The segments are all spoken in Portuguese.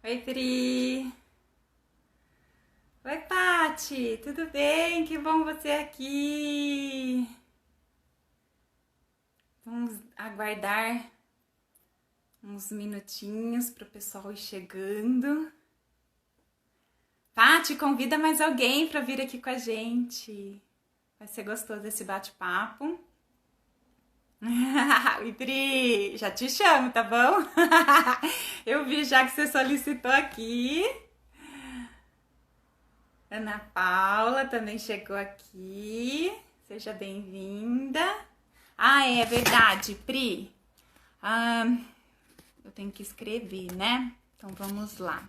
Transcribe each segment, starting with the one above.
Oi, Pri. Oi, Pati. Tudo bem? Que bom você aqui. Vamos aguardar uns minutinhos para o pessoal ir chegando. Pati, convida mais alguém para vir aqui com a gente. Vai ser gostoso esse bate-papo. Oi, Pri, já te chamo, tá bom? Eu vi já que você solicitou aqui. Ana Paula também chegou aqui. Seja bem-vinda. Ah, é verdade, Pri. Eu tenho que escrever, né? Então vamos lá.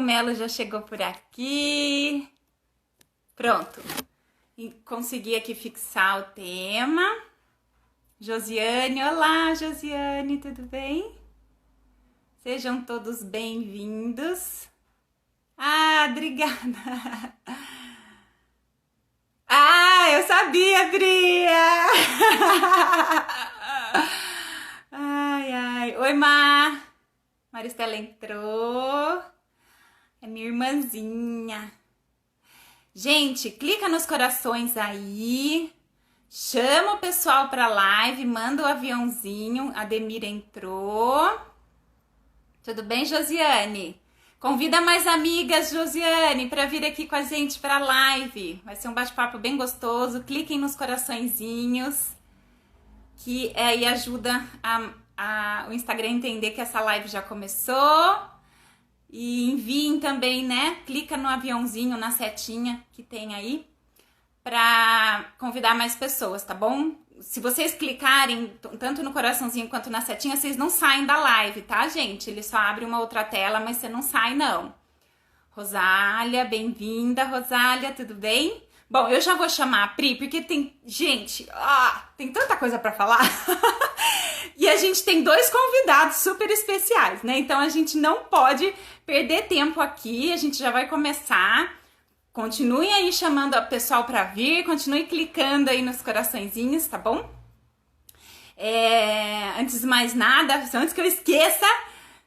Melo já chegou por aqui. Pronto. E consegui aqui fixar o tema. Josiane, olá, Josiane, tudo bem? Sejam todos bem-vindos. Ah, obrigada. Ah, eu sabia, Bria! Ai, ai. Oi, Maristela entrou. É minha irmãzinha. Gente, clica nos corações aí. Chama o pessoal pra live. Manda o aviãozinho. A Demira entrou. Tudo bem, Josiane? Convida mais amigas, Josiane, para vir aqui com a gente para a live. Vai ser um bate-papo bem gostoso. Cliquem nos coraçõezinhos, que aí ajuda o Instagram a entender que essa live já começou. E enviem também, né? Clica no aviãozinho, na setinha que tem aí, para convidar mais pessoas, tá bom? Se vocês clicarem tanto no coraçãozinho quanto na setinha, vocês não saem da live, tá, gente? Ele só abre uma outra tela, mas você não sai, não. Rosália, bem-vinda, Rosália, tudo bem? Bom, eu já vou chamar a Pri, porque tem... Gente, tem tanta coisa pra falar. E a gente tem dois convidados super especiais, né? Então a gente não pode perder tempo aqui, a gente já vai começar. Continuem aí chamando o pessoal para vir, continue clicando aí nos coraçõezinhos, tá bom? Antes de mais nada, antes que eu esqueça,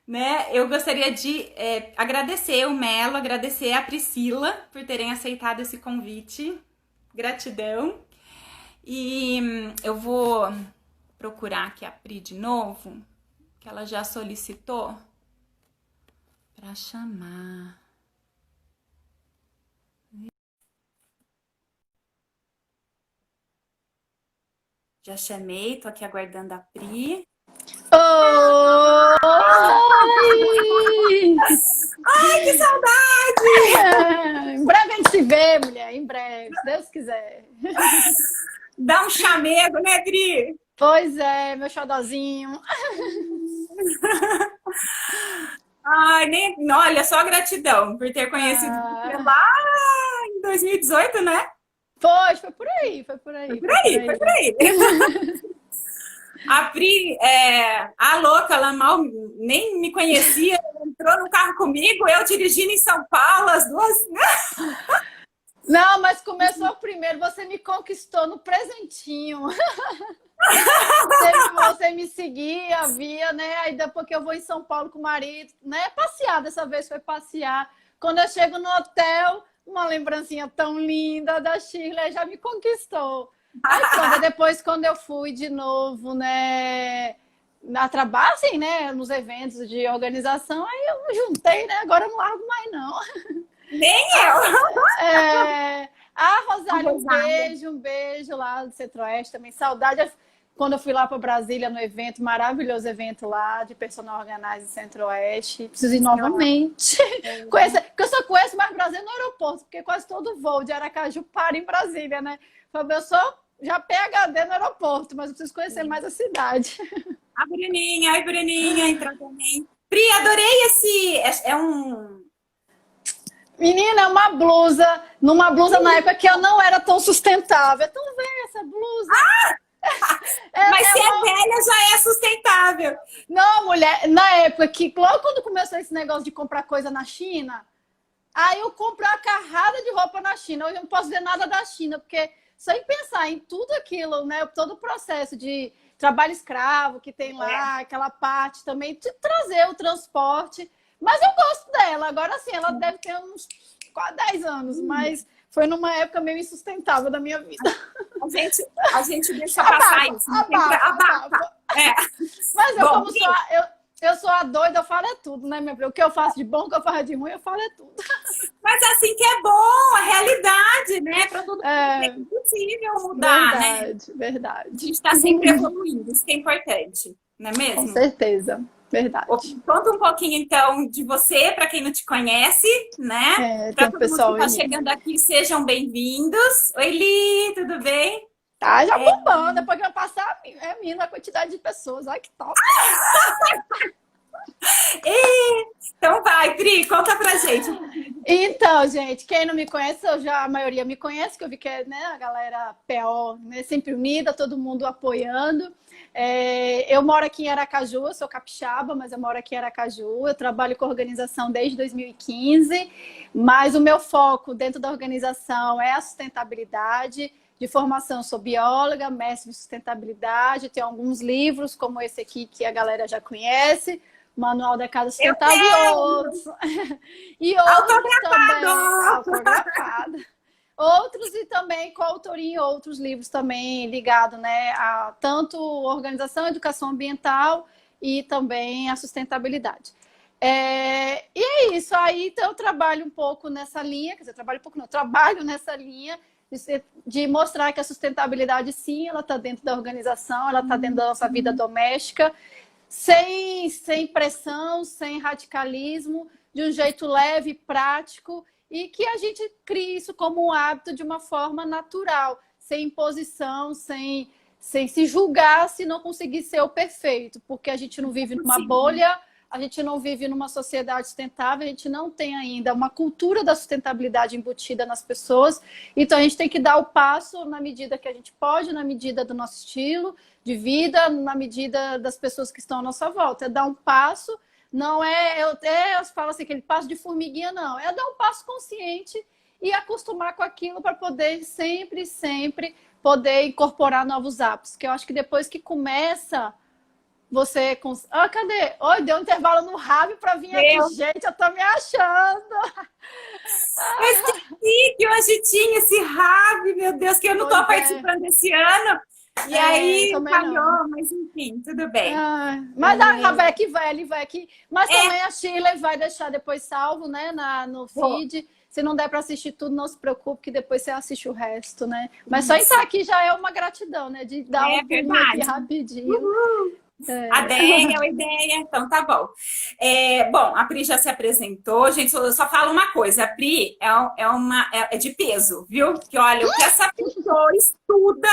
né? Eu gostaria de agradecer o Melo, agradecer a Priscila por terem aceitado esse convite. Gratidão. E eu vou procurar aqui a Pri de novo, que ela já solicitou para chamar. Já chamei, tô aqui aguardando a Pri. Oi! Ai, que saudade! Em breve a gente se vê, mulher, em breve, se Deus quiser. Dá um chamego, né, Pri? Pois é, meu xodozinho. Ai, nem... Olha, só gratidão por ter conhecido você lá em 2018, né? Foi por aí, foi por aí. Foi por aí. A Pri, a louca, ela mal nem me conhecia, entrou no carro comigo, eu dirigindo em São Paulo, as duas. Não, mas começou primeiro, você me conquistou no presentinho. Você me seguia, via, né? Aí depois que eu vou em São Paulo com o marido, né? Passear, dessa vez foi passear. Quando eu chego no hotel, uma lembrancinha tão linda da Shirley já me conquistou. Aí depois, quando eu fui de novo, né? A trabalho, assim, né? Nos eventos de organização, aí eu juntei, né? Agora eu não largo mais, não. Nem eu! A Rosália, um beijo lá do Centro-Oeste também. Saudade quando eu fui lá para Brasília no evento, maravilhoso evento lá de Personal Organizer Centro-Oeste. Preciso ir novamente. Porque eu só conheço mais Brasília no aeroporto, porque quase todo voo de Aracaju para em Brasília, né? Eu sou já PhD no aeroporto, mas eu preciso conhecer mais a cidade. Ai, Bruninha, entrou também. Pri, adorei esse. É um. Menina, é uma blusa, numa blusa na época que eu não era tão sustentável. É tão velha essa blusa. Mas se é velha, já é sustentável. Não, mulher, na época que, logo quando começou esse negócio de comprar coisa na China, Aí eu comprei uma carrada de roupa na China. Hoje eu não posso ver nada da China, porque só em pensar em tudo aquilo, né? Todo o processo de trabalho escravo que tem lá, aquela parte também, de trazer o transporte. Mas eu gosto dela. Agora sim, ela deve ter uns quase 10 anos, mas foi numa época meio insustentável da minha vida. A gente deixa passar isso. Abafa. É. Mas eu sou a doida, eu falo é tudo, né, minha filha? O que eu faço de bom, o que eu faço de ruim, eu falo é tudo. Mas assim que é bom, a realidade, né? Para todo mundo é possível mudar, verdade, né? Verdade. A gente está sempre evoluindo, isso que é importante, não é mesmo? Com certeza, verdade. Conta um pouquinho, então, de você, para quem não te conhece, né? Para todo mundo que está chegando aqui, sejam bem-vindos. Oi, Li, tudo bem? Tá já bombando, depois que eu passar, é mina a quantidade de pessoas. Ai, que top! Então vai, Pri, conta pra gente. Então, gente, quem não me conhece, a maioria me conhece, que eu vi que é, né, a galera PO, né, sempre unida, todo mundo apoiando. Eu moro aqui em Aracaju, eu sou capixaba, mas eu moro aqui em Aracaju. Eu trabalho com organização desde 2015, mas o meu foco dentro da organização é a sustentabilidade. De formação, sou bióloga, mestre de sustentabilidade, tenho alguns livros, como esse aqui, que a galera já conhece, Manual da Casa Sustentável e outros. E outros também. Autografado. Outros e também coautoria em outros livros também, ligado, né, a tanto organização, educação ambiental e também a sustentabilidade. E é isso, aí então eu trabalho um pouco nessa linha, quer dizer, trabalho nessa linha de mostrar que a sustentabilidade, sim, ela está dentro da organização, ela está dentro da nossa vida doméstica, sem pressão, sem radicalismo, de um jeito leve, prático, e que a gente crie isso como um hábito de uma forma natural, sem imposição, sem se julgar se não conseguir ser o perfeito, porque a gente não vive numa bolha, a gente não vive numa sociedade sustentável, a gente não tem ainda uma cultura da sustentabilidade embutida nas pessoas, então a gente tem que dar o passo na medida que a gente pode, na medida do nosso estilo de vida, na medida das pessoas que estão à nossa volta. É dar um passo, não é, eu falo assim, aquele passo de formiguinha, não, é dar um passo consciente e acostumar com aquilo para poder sempre poder incorporar novos hábitos, que eu acho que depois que começa... Você... cadê? Oi, deu um intervalo no rabo para vir aqui. Gente, eu tô me achando. Eu esqueci que hoje tinha esse rabo, meu Deus, que eu não tô participando desse ano. E aí falhou, mas enfim, tudo bem. Mas a vai aqui. Mas também a Sheila vai deixar depois salvo, né, no feed. Se não der para assistir tudo, não se preocupe, que depois você assiste o resto, né? Mas só estar aqui já é uma gratidão, né? De dar um pulinho aqui rapidinho. A ideia, então tá bom. Bom, a Pri já se apresentou, gente. Eu só falo uma coisa: a Pri é de peso, viu? Que olha, o que essa pessoa estuda,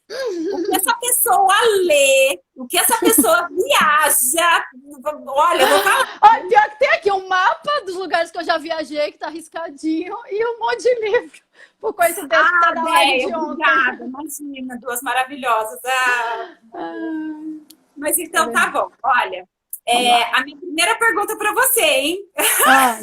o que essa pessoa lê, o que essa pessoa viaja. Olha, eu vou falar. Olha, pior que tem aqui um mapa dos lugares que eu já viajei, que tá riscadinho, e um monte de livro. Por coincidência, tá na live de ontem. Obrigada, imagina, duas maravilhosas. Mas então tá bom. Olha, a minha primeira pergunta para você, hein?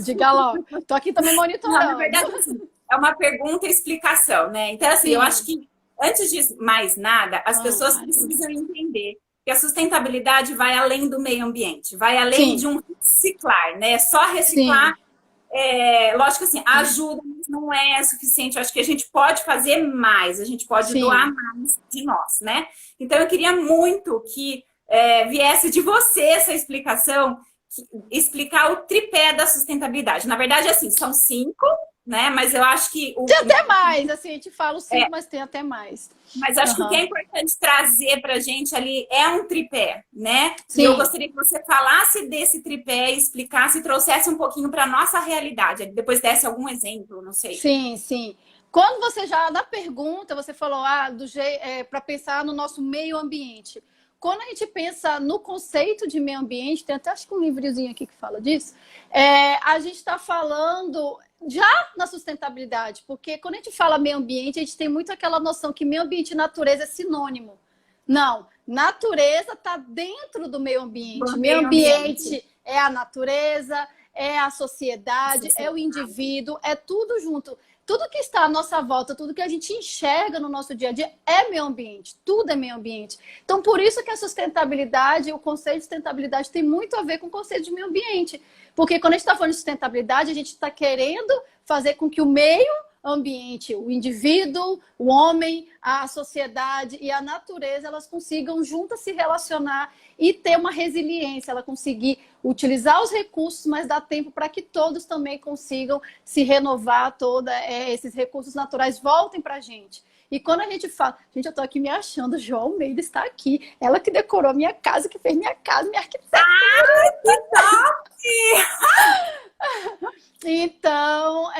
Diga logo. Tô aqui também monitorando. Não, na verdade, assim, é uma pergunta e explicação, né? Então, assim, eu acho que antes de mais nada, as pessoas precisam entender que a sustentabilidade vai além do meio ambiente, vai além de um reciclar, né? Só reciclar, lógico assim, ajuda, mas não é suficiente. Eu acho que a gente pode fazer mais, a gente pode doar mais de nós, né? Então, eu queria muito que viesse de você essa explicação, explicar o tripé da sustentabilidade. Na verdade, assim, são 5, né? Mas eu acho que... Tem até mais, assim, a gente fala 5, mas tem até mais. Mas acho que o que é importante trazer pra gente ali é um tripé, né? Sim. E eu gostaria que você falasse desse tripé, explicasse e trouxesse um pouquinho para nossa realidade. Depois desse algum exemplo, não sei. Sim. Quando você já, na pergunta, você falou para pensar no nosso meio ambiente. Quando a gente pensa no conceito de meio ambiente, tem até acho que um livrozinho aqui que fala disso, a gente está falando já na sustentabilidade, porque quando a gente fala meio ambiente, a gente tem muito aquela noção que meio ambiente e natureza é sinônimo. Não, natureza está dentro do meio ambiente. Meio ambiente é a natureza, é a sociedade, é o indivíduo, é tudo junto. Tudo que está à nossa volta, tudo que a gente enxerga no nosso dia a dia é meio ambiente, tudo é meio ambiente. Então, por isso que a sustentabilidade, o conceito de sustentabilidade tem muito a ver com o conceito de meio ambiente. Porque quando a gente está falando de sustentabilidade, a gente está querendo fazer com que o meio ambiente, o indivíduo, o homem, a sociedade e a natureza, elas consigam juntas se relacionar e ter uma resiliência, ela conseguir utilizar os recursos, mas dar tempo para que todos também consigam se renovar, esses recursos naturais voltem para a gente. E quando a gente fala, gente, eu tô aqui me achando, Jo Almeida está aqui, ela que decorou minha casa, que fez minha casa, minha arquiteta. Que top! Então,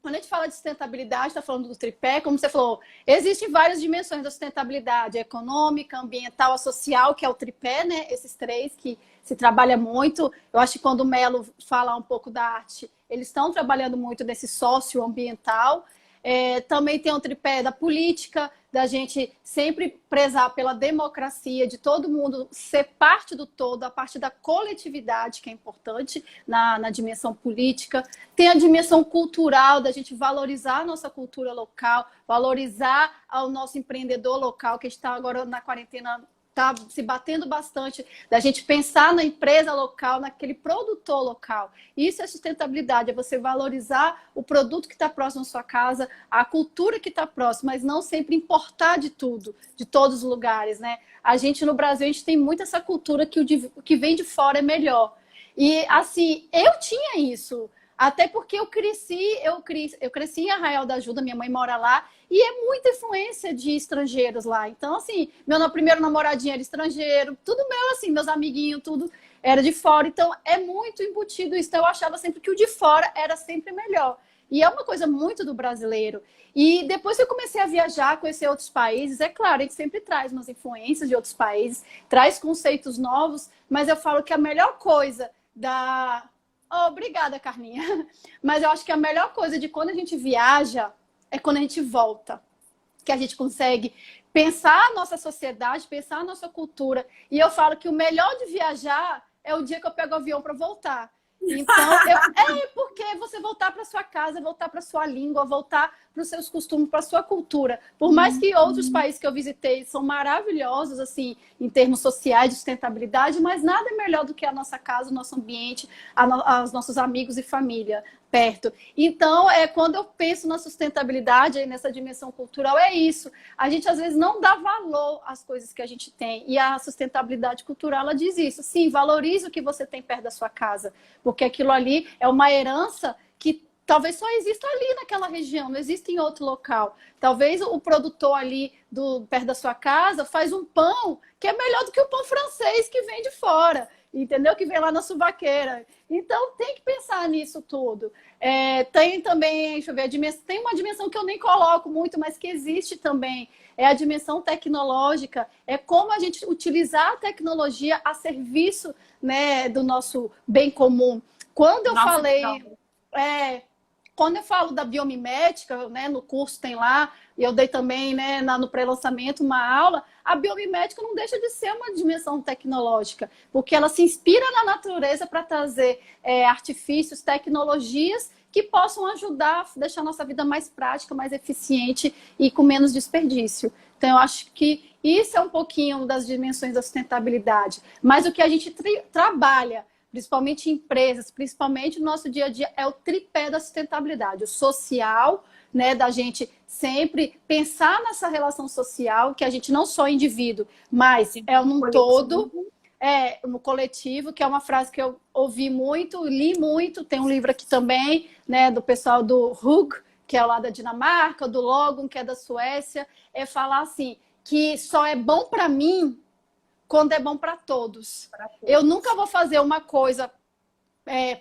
quando a gente fala de sustentabilidade, está falando do tripé, como você falou, existem várias dimensões da sustentabilidade, a econômica, a ambiental, a social, que é o tripé, né? Esses três que se trabalha muito. Eu acho que quando o Melo fala um pouco da arte, eles estão trabalhando muito nesse socioambiental. Também tem o tripé da política, da gente sempre prezar pela democracia, de todo mundo ser parte do todo, a parte da coletividade, que é importante na dimensão política. Tem a dimensão cultural, da gente valorizar a nossa cultura local, valorizar o nosso empreendedor local, que está agora na quarentena, está se batendo bastante, da gente pensar na empresa local, naquele produtor local. Isso é sustentabilidade, é você valorizar o produto que está próximo à sua casa, a cultura que está próxima, mas não sempre importar de tudo, de todos os lugares, né? A gente no Brasil, a gente tem muito essa cultura que o que vem de fora é melhor. E assim, eu tinha isso. Até porque eu cresci em Arraial da Ajuda, minha mãe mora lá, e é muita influência de estrangeiros lá. Então, assim, meu primeiro namoradinho era estrangeiro, tudo meu, assim, meus amiguinhos, tudo era de fora. Então, é muito embutido isso. Então, eu achava sempre que o de fora era sempre melhor. E é uma coisa muito do brasileiro. E depois que eu comecei a viajar, conhecer outros países, é claro, a gente sempre traz umas influências de outros países, traz conceitos novos, mas eu falo que a melhor coisa da... Oh, obrigada, Carminha. Mas eu acho que a melhor coisa de quando a gente viaja é quando a gente volta. Que a gente consegue pensar a nossa sociedade, pensar a nossa cultura. E eu falo que o melhor de viajar é o dia que eu pego o avião para voltar. Então, porque você voltar para sua casa, voltar para sua língua, voltar para os seus costumes, para a sua cultura. Por mais que outros países que eu visitei são maravilhosos, assim, em termos sociais, de sustentabilidade, mas nada é melhor do que a nossa casa, o nosso ambiente, os nossos amigos e família perto. Então, quando eu penso na sustentabilidade, nessa dimensão cultural, é isso. A gente, às vezes, não dá valor às coisas que a gente tem. E a sustentabilidade cultural, ela diz isso. Sim, valorize o que você tem perto da sua casa. Porque aquilo ali é uma herança que talvez só exista ali naquela região, não existe em outro local. Talvez o produtor ali perto da sua casa faz um pão que é melhor do que o pão francês que vem de fora, entendeu? Que vem lá na suvaqueira. Então, tem que pensar nisso tudo. Tem também, deixa eu ver, tem uma dimensão que eu nem coloco muito, mas que existe também. É a dimensão tecnológica. É como a gente utilizar a tecnologia a serviço, né, do nosso bem comum. Quando eu quando eu falo da biomimética, né, no curso tem lá, e eu dei também, né, no pré-lançamento uma aula, a biomimética não deixa de ser uma dimensão tecnológica, porque ela se inspira na natureza para trazer artifícios, tecnologias que possam ajudar a deixar a nossa vida mais prática, mais eficiente e com menos desperdício. Então, eu acho que isso é um pouquinho das dimensões da sustentabilidade. Mas o que a gente trabalha, principalmente em empresas, principalmente no nosso dia a dia, é o tripé da sustentabilidade. O social, né, da gente sempre pensar nessa relação social, que a gente não só é indivíduo, mas é um todo, no coletivo, que é uma frase que eu ouvi muito, li muito, tem um livro aqui também, né, do pessoal do Hug, que é lá da Dinamarca, do Logan, que é da Suécia, é falar assim, que só é bom para mim quando é bom para todos. Eu nunca vou fazer uma coisa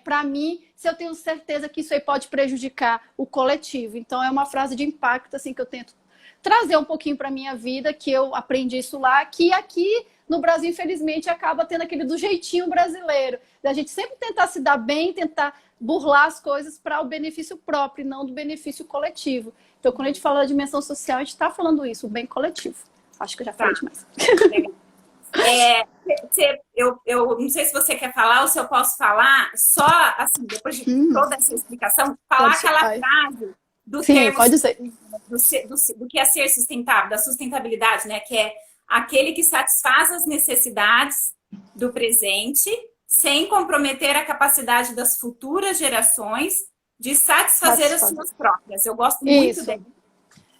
para mim se eu tenho certeza que isso aí pode prejudicar o coletivo. Então, é uma frase de impacto assim, que eu tento trazer um pouquinho para a minha vida, que eu aprendi isso lá, que aqui no Brasil, infelizmente, acaba tendo aquele do jeitinho brasileiro. Da gente sempre tentar se dar bem, tentar burlar as coisas para o benefício próprio, e não do benefício coletivo. Então, quando a gente fala da dimensão social, a gente está falando isso, o bem coletivo. Acho que eu já falei demais. Eu não sei se você quer falar ou se eu posso falar, só assim, depois de toda essa explicação, falar Pode aquela ser. frase do Sim, termo pode ser. do que é ser sustentável, da sustentabilidade, né? Que é aquele que satisfaz as necessidades do presente sem comprometer a capacidade das futuras gerações de satisfazer as Satisfazer. suas próprias. Eu gosto muito Isso. dele.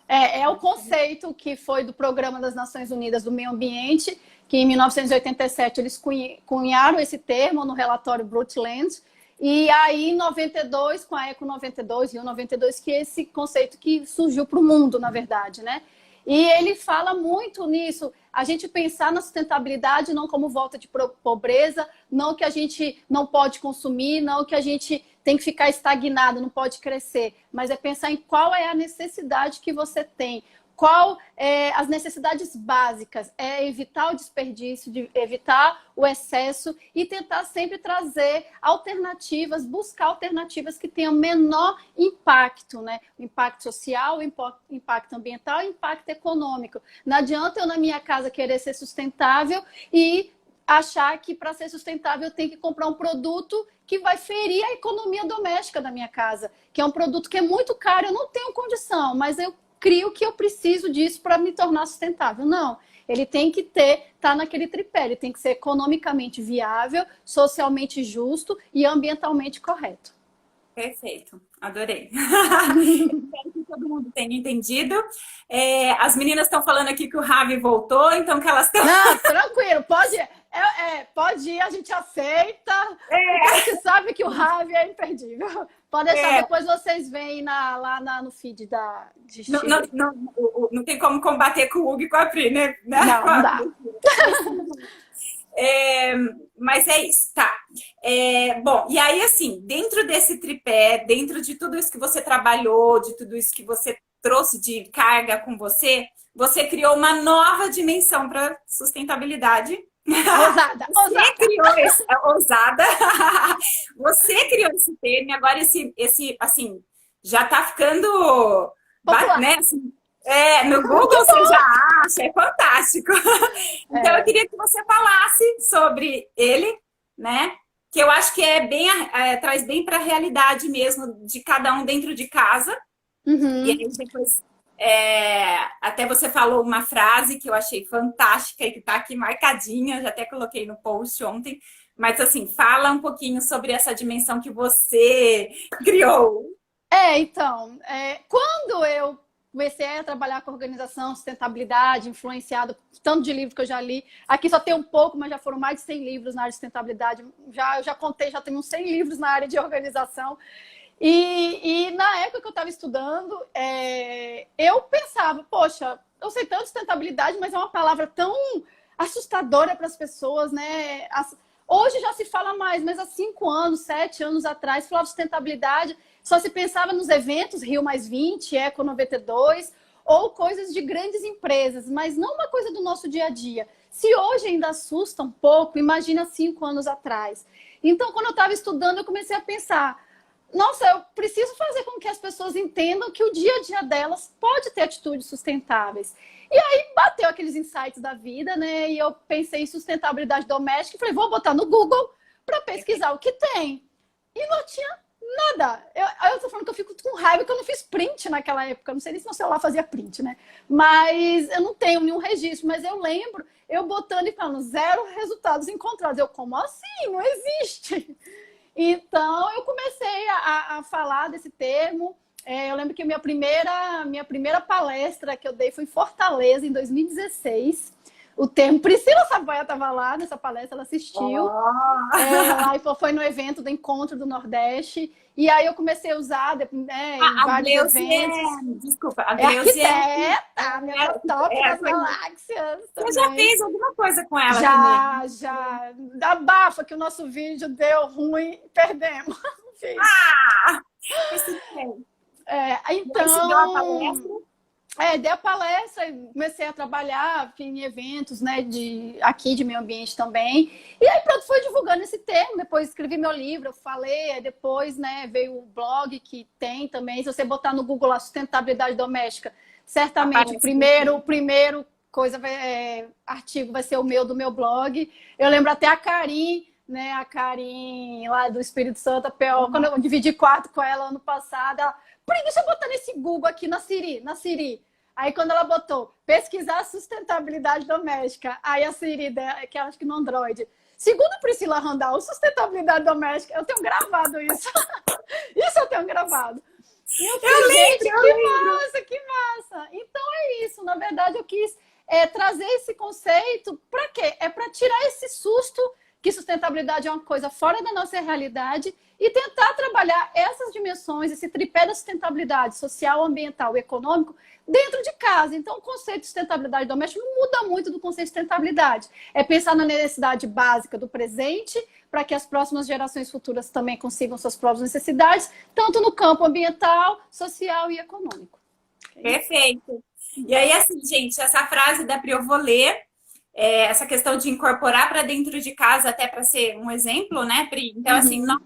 É o conceito que foi do Programa das Nações Unidas do Meio Ambiente, que em 1987 eles cunharam esse termo no relatório Brundtland, e aí em 92, com a Eco 92, Rio 92, que é esse conceito que surgiu para o mundo, na verdade, né? E ele fala muito nisso, a gente pensar na sustentabilidade não como volta de pobreza, não que a gente não pode consumir, não que a gente tem que ficar estagnado, não pode crescer, mas é pensar em qual é a necessidade que você tem, qual é as necessidades básicas, é evitar o desperdício, de evitar o excesso e tentar sempre trazer alternativas, buscar alternativas que tenham menor impacto, né? O impacto social, o impacto ambiental e o impacto econômico. Não adianta eu na minha casa querer ser sustentável e achar que para ser sustentável eu tenho que comprar um produto que vai ferir a economia doméstica da minha casa, que é um produto que é muito caro, eu não tenho condição, mas eu crio que eu preciso disso para me tornar sustentável. Não, ele tem que tá naquele tripé, ele tem que ser economicamente viável, socialmente justo e ambientalmente correto. Perfeito, adorei. Espero que todo mundo tenha entendido. As meninas estão falando aqui que o Ravi voltou, então que elas estão. Não, tranquilo, pode ir, a gente aceita, porque a gente sabe que o Ravi é imperdível. Pode deixar, depois vocês veem no feed de Não, Chile. não tem como combater com o Hugo e com a Pri, né? Não dá. Mas é isso, tá. Bom, e aí, assim, dentro desse tripé, dentro de tudo isso que você trabalhou, de tudo isso que você trouxe de carga com você, você criou uma nova dimensão para sustentabilidade. Ousada. Criou esse, ousada. Você criou esse termo, e agora esse assim, já tá ficando, né, assim, no Google você já acha, é fantástico. Então eu queria que você falasse sobre ele, né? Que eu acho que traz bem para a realidade mesmo de cada um dentro de casa. Uhum. E aí depois até você falou uma frase que eu achei fantástica e que está aqui marcadinha, já até coloquei no post ontem. Mas assim, fala um pouquinho sobre essa dimensão que você criou. Então, quando eu comecei a trabalhar com organização, sustentabilidade, influenciada por tanto de livro que eu já li. Aqui só tem um pouco, mas já foram mais de 100 livros na área de sustentabilidade. Eu já contei, já tenho uns 100 livros na área de organização. E na época que eu estava estudando, eu pensava, poxa, eu sei tanto de sustentabilidade, mas é uma palavra tão assustadora para as pessoas, né? Hoje já se fala mais, mas há 5 anos, 7 anos atrás, falava de sustentabilidade, só se pensava nos eventos Rio+20, Eco 92, ou coisas de grandes empresas, mas não uma coisa do nosso dia a dia. Se hoje ainda assusta um pouco, imagina 5 anos atrás. Então, quando eu estava estudando, eu comecei a pensar, nossa, eu preciso fazer com que as pessoas entendam que o dia a dia delas pode ter atitudes sustentáveis. E aí bateu aqueles insights da vida, né? E eu pensei em sustentabilidade doméstica e falei, vou botar no Google para pesquisar o que tem. E não tinha nada. Eu tô falando que eu fico com raiva que eu não fiz print naquela época. Não sei nem se meu celular fazia print, né? Mas eu não tenho nenhum registro. Mas eu lembro, eu botando e falando, 0 resultados encontrados. Eu, como assim? Não existe. Então, eu comecei a falar desse termo. Eu lembro que a minha primeira palestra que eu dei foi em Fortaleza, em 2016. O termo Priscila Saboia estava lá nessa palestra, ela assistiu. Foi no evento do Encontro do Nordeste. E aí eu comecei a usar em vários eventos. Desculpa, a Gleuze arquiteta, minha top das galáxias. Você já fez alguma coisa com ela também? Já. Abafa que o nosso vídeo deu ruim, perdemos. Então, você deu a palestra? Dei a palestra, comecei a trabalhar em eventos, né, aqui de meio ambiente também. E aí, pronto, foi divulgando esse termo. Depois escrevi meu livro, eu falei. Depois, né, veio o blog que tem também. Se você botar no Google lá, sustentabilidade doméstica, certamente o primeiro artigo vai ser o meu, do meu blog. Eu lembro até a Karin, né? A Karin lá do Espírito Santo, a PO, quando eu dividi quarto com ela ano passado, ela, Pri, deixa eu botar nesse Google aqui na Siri. Aí quando ela botou pesquisar sustentabilidade doméstica, aí a Siri, que eu acho que no Android, segundo Priscila Randall, sustentabilidade doméstica, eu tenho gravado isso. Isso eu tenho gravado. E eu falei, gente, que massa! Então é isso, na verdade eu quis trazer esse conceito para quê? É para tirar esse susto que sustentabilidade é uma coisa fora da nossa realidade e tentar trabalhar essas dimensões, esse tripé da sustentabilidade social, ambiental e econômico dentro de casa. Então, o conceito de sustentabilidade doméstica não muda muito do conceito de sustentabilidade. É pensar na necessidade básica do presente para que as próximas gerações futuras também consigam suas próprias necessidades, tanto no campo ambiental, social e econômico. Perfeito. E aí, assim, gente, essa frase da Pri eu vou ler, essa questão de incorporar para dentro de casa, até para ser um exemplo, né, Pri? Então, assim, nós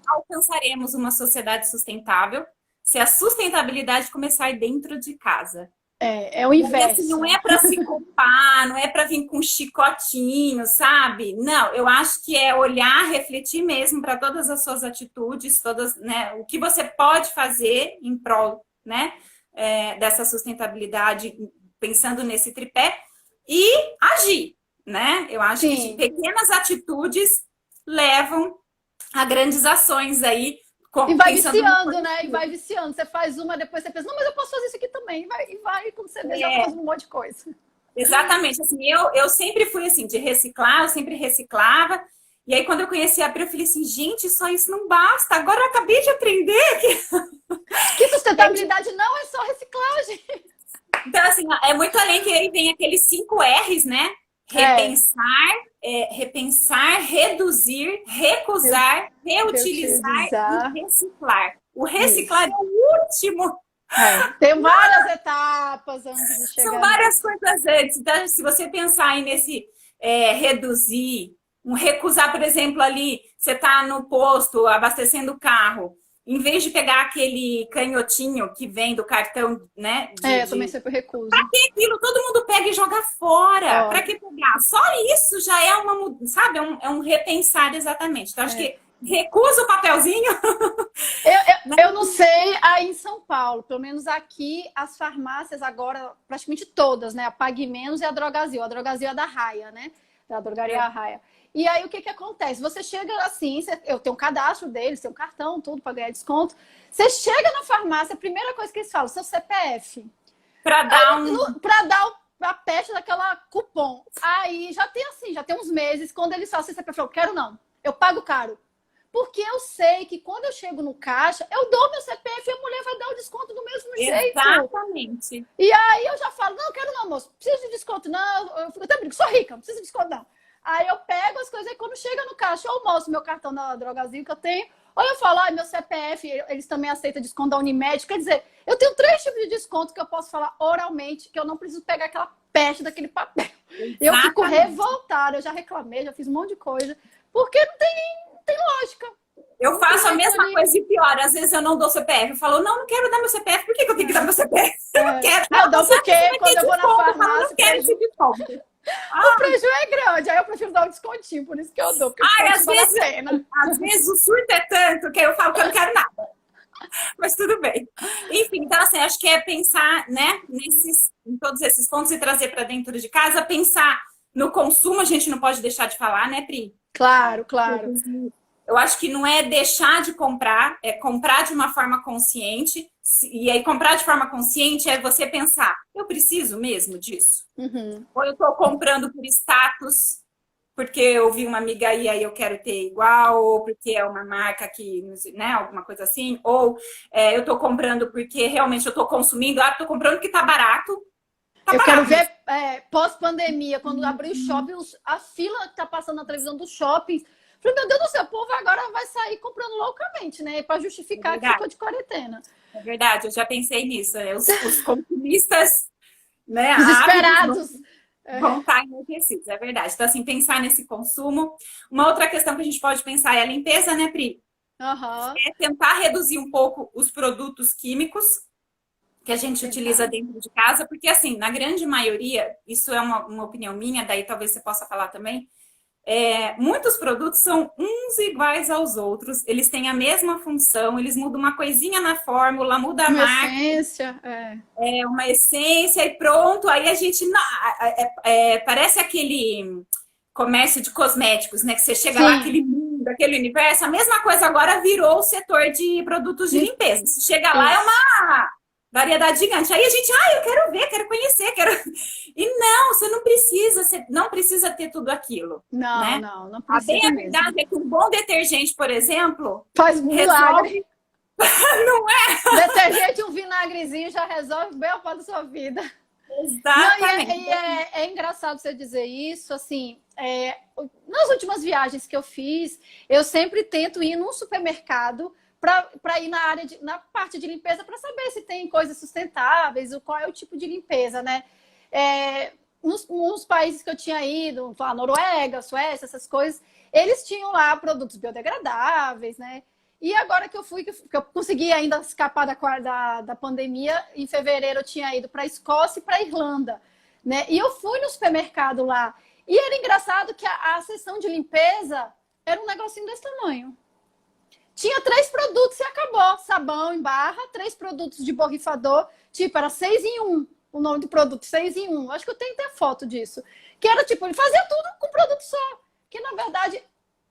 alcançaremos uma sociedade sustentável se a sustentabilidade começar dentro de casa. É o inverso. Assim, não é para se culpar, não é para vir com chicotinho, sabe? Não, eu acho que é olhar, refletir mesmo para todas as suas atitudes, todas, né, o que você pode fazer em prol, né, dessa sustentabilidade, pensando nesse tripé, e agir, né? Eu acho que pequenas atitudes levam a grandes ações aí. E vai viciando, né? E vai viciando. Você faz uma, depois você pensa, não, mas eu posso fazer isso aqui também. E vai quando você vê, já faz um monte de coisa. Exatamente. Assim, eu sempre fui assim, de reciclar, eu sempre reciclava. E aí, quando eu conheci a Pri, eu falei assim, gente, só isso não basta. Agora eu acabei de aprender que sustentabilidade não é só reciclagem. Então, assim, é muito além, que aí vem aqueles 5 R's, né? Repensar, reduzir, recusar, reutilizar e reciclar. O reciclar é o último. Tem várias etapas antes de chegar. São várias coisas antes. Então, se você pensar aí nesse reduzir, recusar, por exemplo, ali, você está no posto abastecendo o carro. Em vez de pegar aquele canhotinho que vem do cartão, né? Eu também sempre recuso. Pra que aquilo? Todo mundo pega e joga fora. Pra que pegar? Só isso já é sabe? É um repensar exatamente. Então, acho que recusa o papelzinho. Eu não sei aí em São Paulo, pelo menos aqui, as farmácias agora, praticamente todas, né? A Pague Menos e a Drogazil. A Drogazil é da Raia, né? Da drogaria Raia. E aí, o que acontece? Você chega assim, eu tenho um cadastro deles, tenho um cartão, tudo para ganhar desconto. Você chega na farmácia, a primeira coisa que eles falam, seu CPF. Para dar a peste daquela cupom. Aí, já tem uns meses, quando eles falam, seu CPF, eu quero não, eu pago caro. Porque eu sei que quando eu chego no caixa, eu dou meu CPF e a mulher vai dar o desconto do mesmo jeito. Exatamente. E aí, eu já falo, não, quero não, moço, preciso de desconto. Não, eu até brinco, sou rica, não preciso de desconto não. Aí eu pego as coisas e quando chega no caixa, eu mostro meu cartão da Drogazil que eu tenho, ou eu falo, meu CPF, eles também aceitam desconto da Unimed. Quer dizer, eu tenho 3 tipos de desconto que eu posso falar oralmente, que eu não preciso pegar aquela peste daquele papel. Exatamente. Eu fico revoltada, eu já reclamei, já fiz um monte de coisa, porque não tem lógica. Eu faço a mesma coisa e pior. Às vezes eu não dou CPF. Eu falo, não quero dar meu CPF. Por que eu tenho que dar meu CPF? Eu não quero. Não, porque quando eu vou na farmácia... Eu não quero esse desconto. O prejuízo é grande, aí eu prefiro dar um descontinho, por isso que eu dou, porque às vezes o surto é tanto que eu falo que eu não quero nada. Mas tudo bem. Enfim, então assim, acho que é pensar, né, em todos esses pontos e trazer para dentro de casa, pensar no consumo, a gente não pode deixar de falar, né, Pri? Claro. Eu acho que não é deixar de comprar, é comprar de uma forma consciente. E aí, comprar de forma consciente é você pensar, eu preciso mesmo disso? Uhum. Ou eu estou comprando por status, porque eu vi uma amiga aí eu quero ter igual, ou porque é uma marca que, né, alguma coisa assim. Ou eu estou comprando porque realmente eu estou consumindo. Estou comprando porque está barato. Quero ver pós-pandemia, quando abrir o shopping, a fila que está passando na televisão dos shoppings. Falei, meu Deus do céu, o povo agora vai sair comprando loucamente, né? Para justificar que ficou de quarentena. É verdade, eu já pensei nisso. Os consumistas, né, desesperados vão estar enlouquecidos, é verdade. Então, assim, pensar nesse consumo. Uma outra questão que a gente pode pensar é a limpeza, né, Pri? Uhum. É tentar reduzir um pouco os produtos químicos. que a gente utiliza Verdade. dentro de casa, porque assim, na grande maioria, isso é uma opinião minha, daí talvez você possa falar também, muitos produtos são uns iguais aos outros, eles têm a mesma função, eles mudam uma coisinha na fórmula, muda a Uma marca, essência, uma essência e pronto. Aí a gente parece aquele comércio de cosméticos, né? Que você chega lá, sim, aquele mundo, aquele universo. A mesma coisa agora virou o setor de produtos de limpeza. Você chega lá, é isso. uma variedade gigante. Aí a gente, eu quero ver, quero conhecer, quero. E não, você não precisa, você não precisa ter tudo aquilo, Não, né? não, não A bem precisa a mesmo. verdade é que um bom detergente, por exemplo, Faz milagre. resolve. Não é Detergente, um vinagrezinho já resolve bem a parte da sua vida. Não, exatamente. é engraçado você dizer isso, assim, nas últimas viagens que eu fiz, eu sempre tento ir num supermercado para ir na parte de limpeza para saber se tem coisas sustentáveis, qual é o tipo de limpeza, né? Nos países que eu tinha ido, a Noruega, Suécia, essas coisas, eles tinham lá produtos biodegradáveis, né? E agora que eu fui, que eu consegui ainda escapar da pandemia, em fevereiro eu tinha ido para a Escócia e para a Irlanda, né? E eu fui no supermercado lá. E era engraçado que a seção de limpeza era um negocinho desse tamanho. Tinha 3 produtos e acabou. Sabão em barra, 3 produtos de borrifador, tipo, era 6 em 1. O nome do produto, 6 em 1. Acho que eu tenho até foto disso. Que era tipo, ele fazia tudo com produto só. Que na verdade,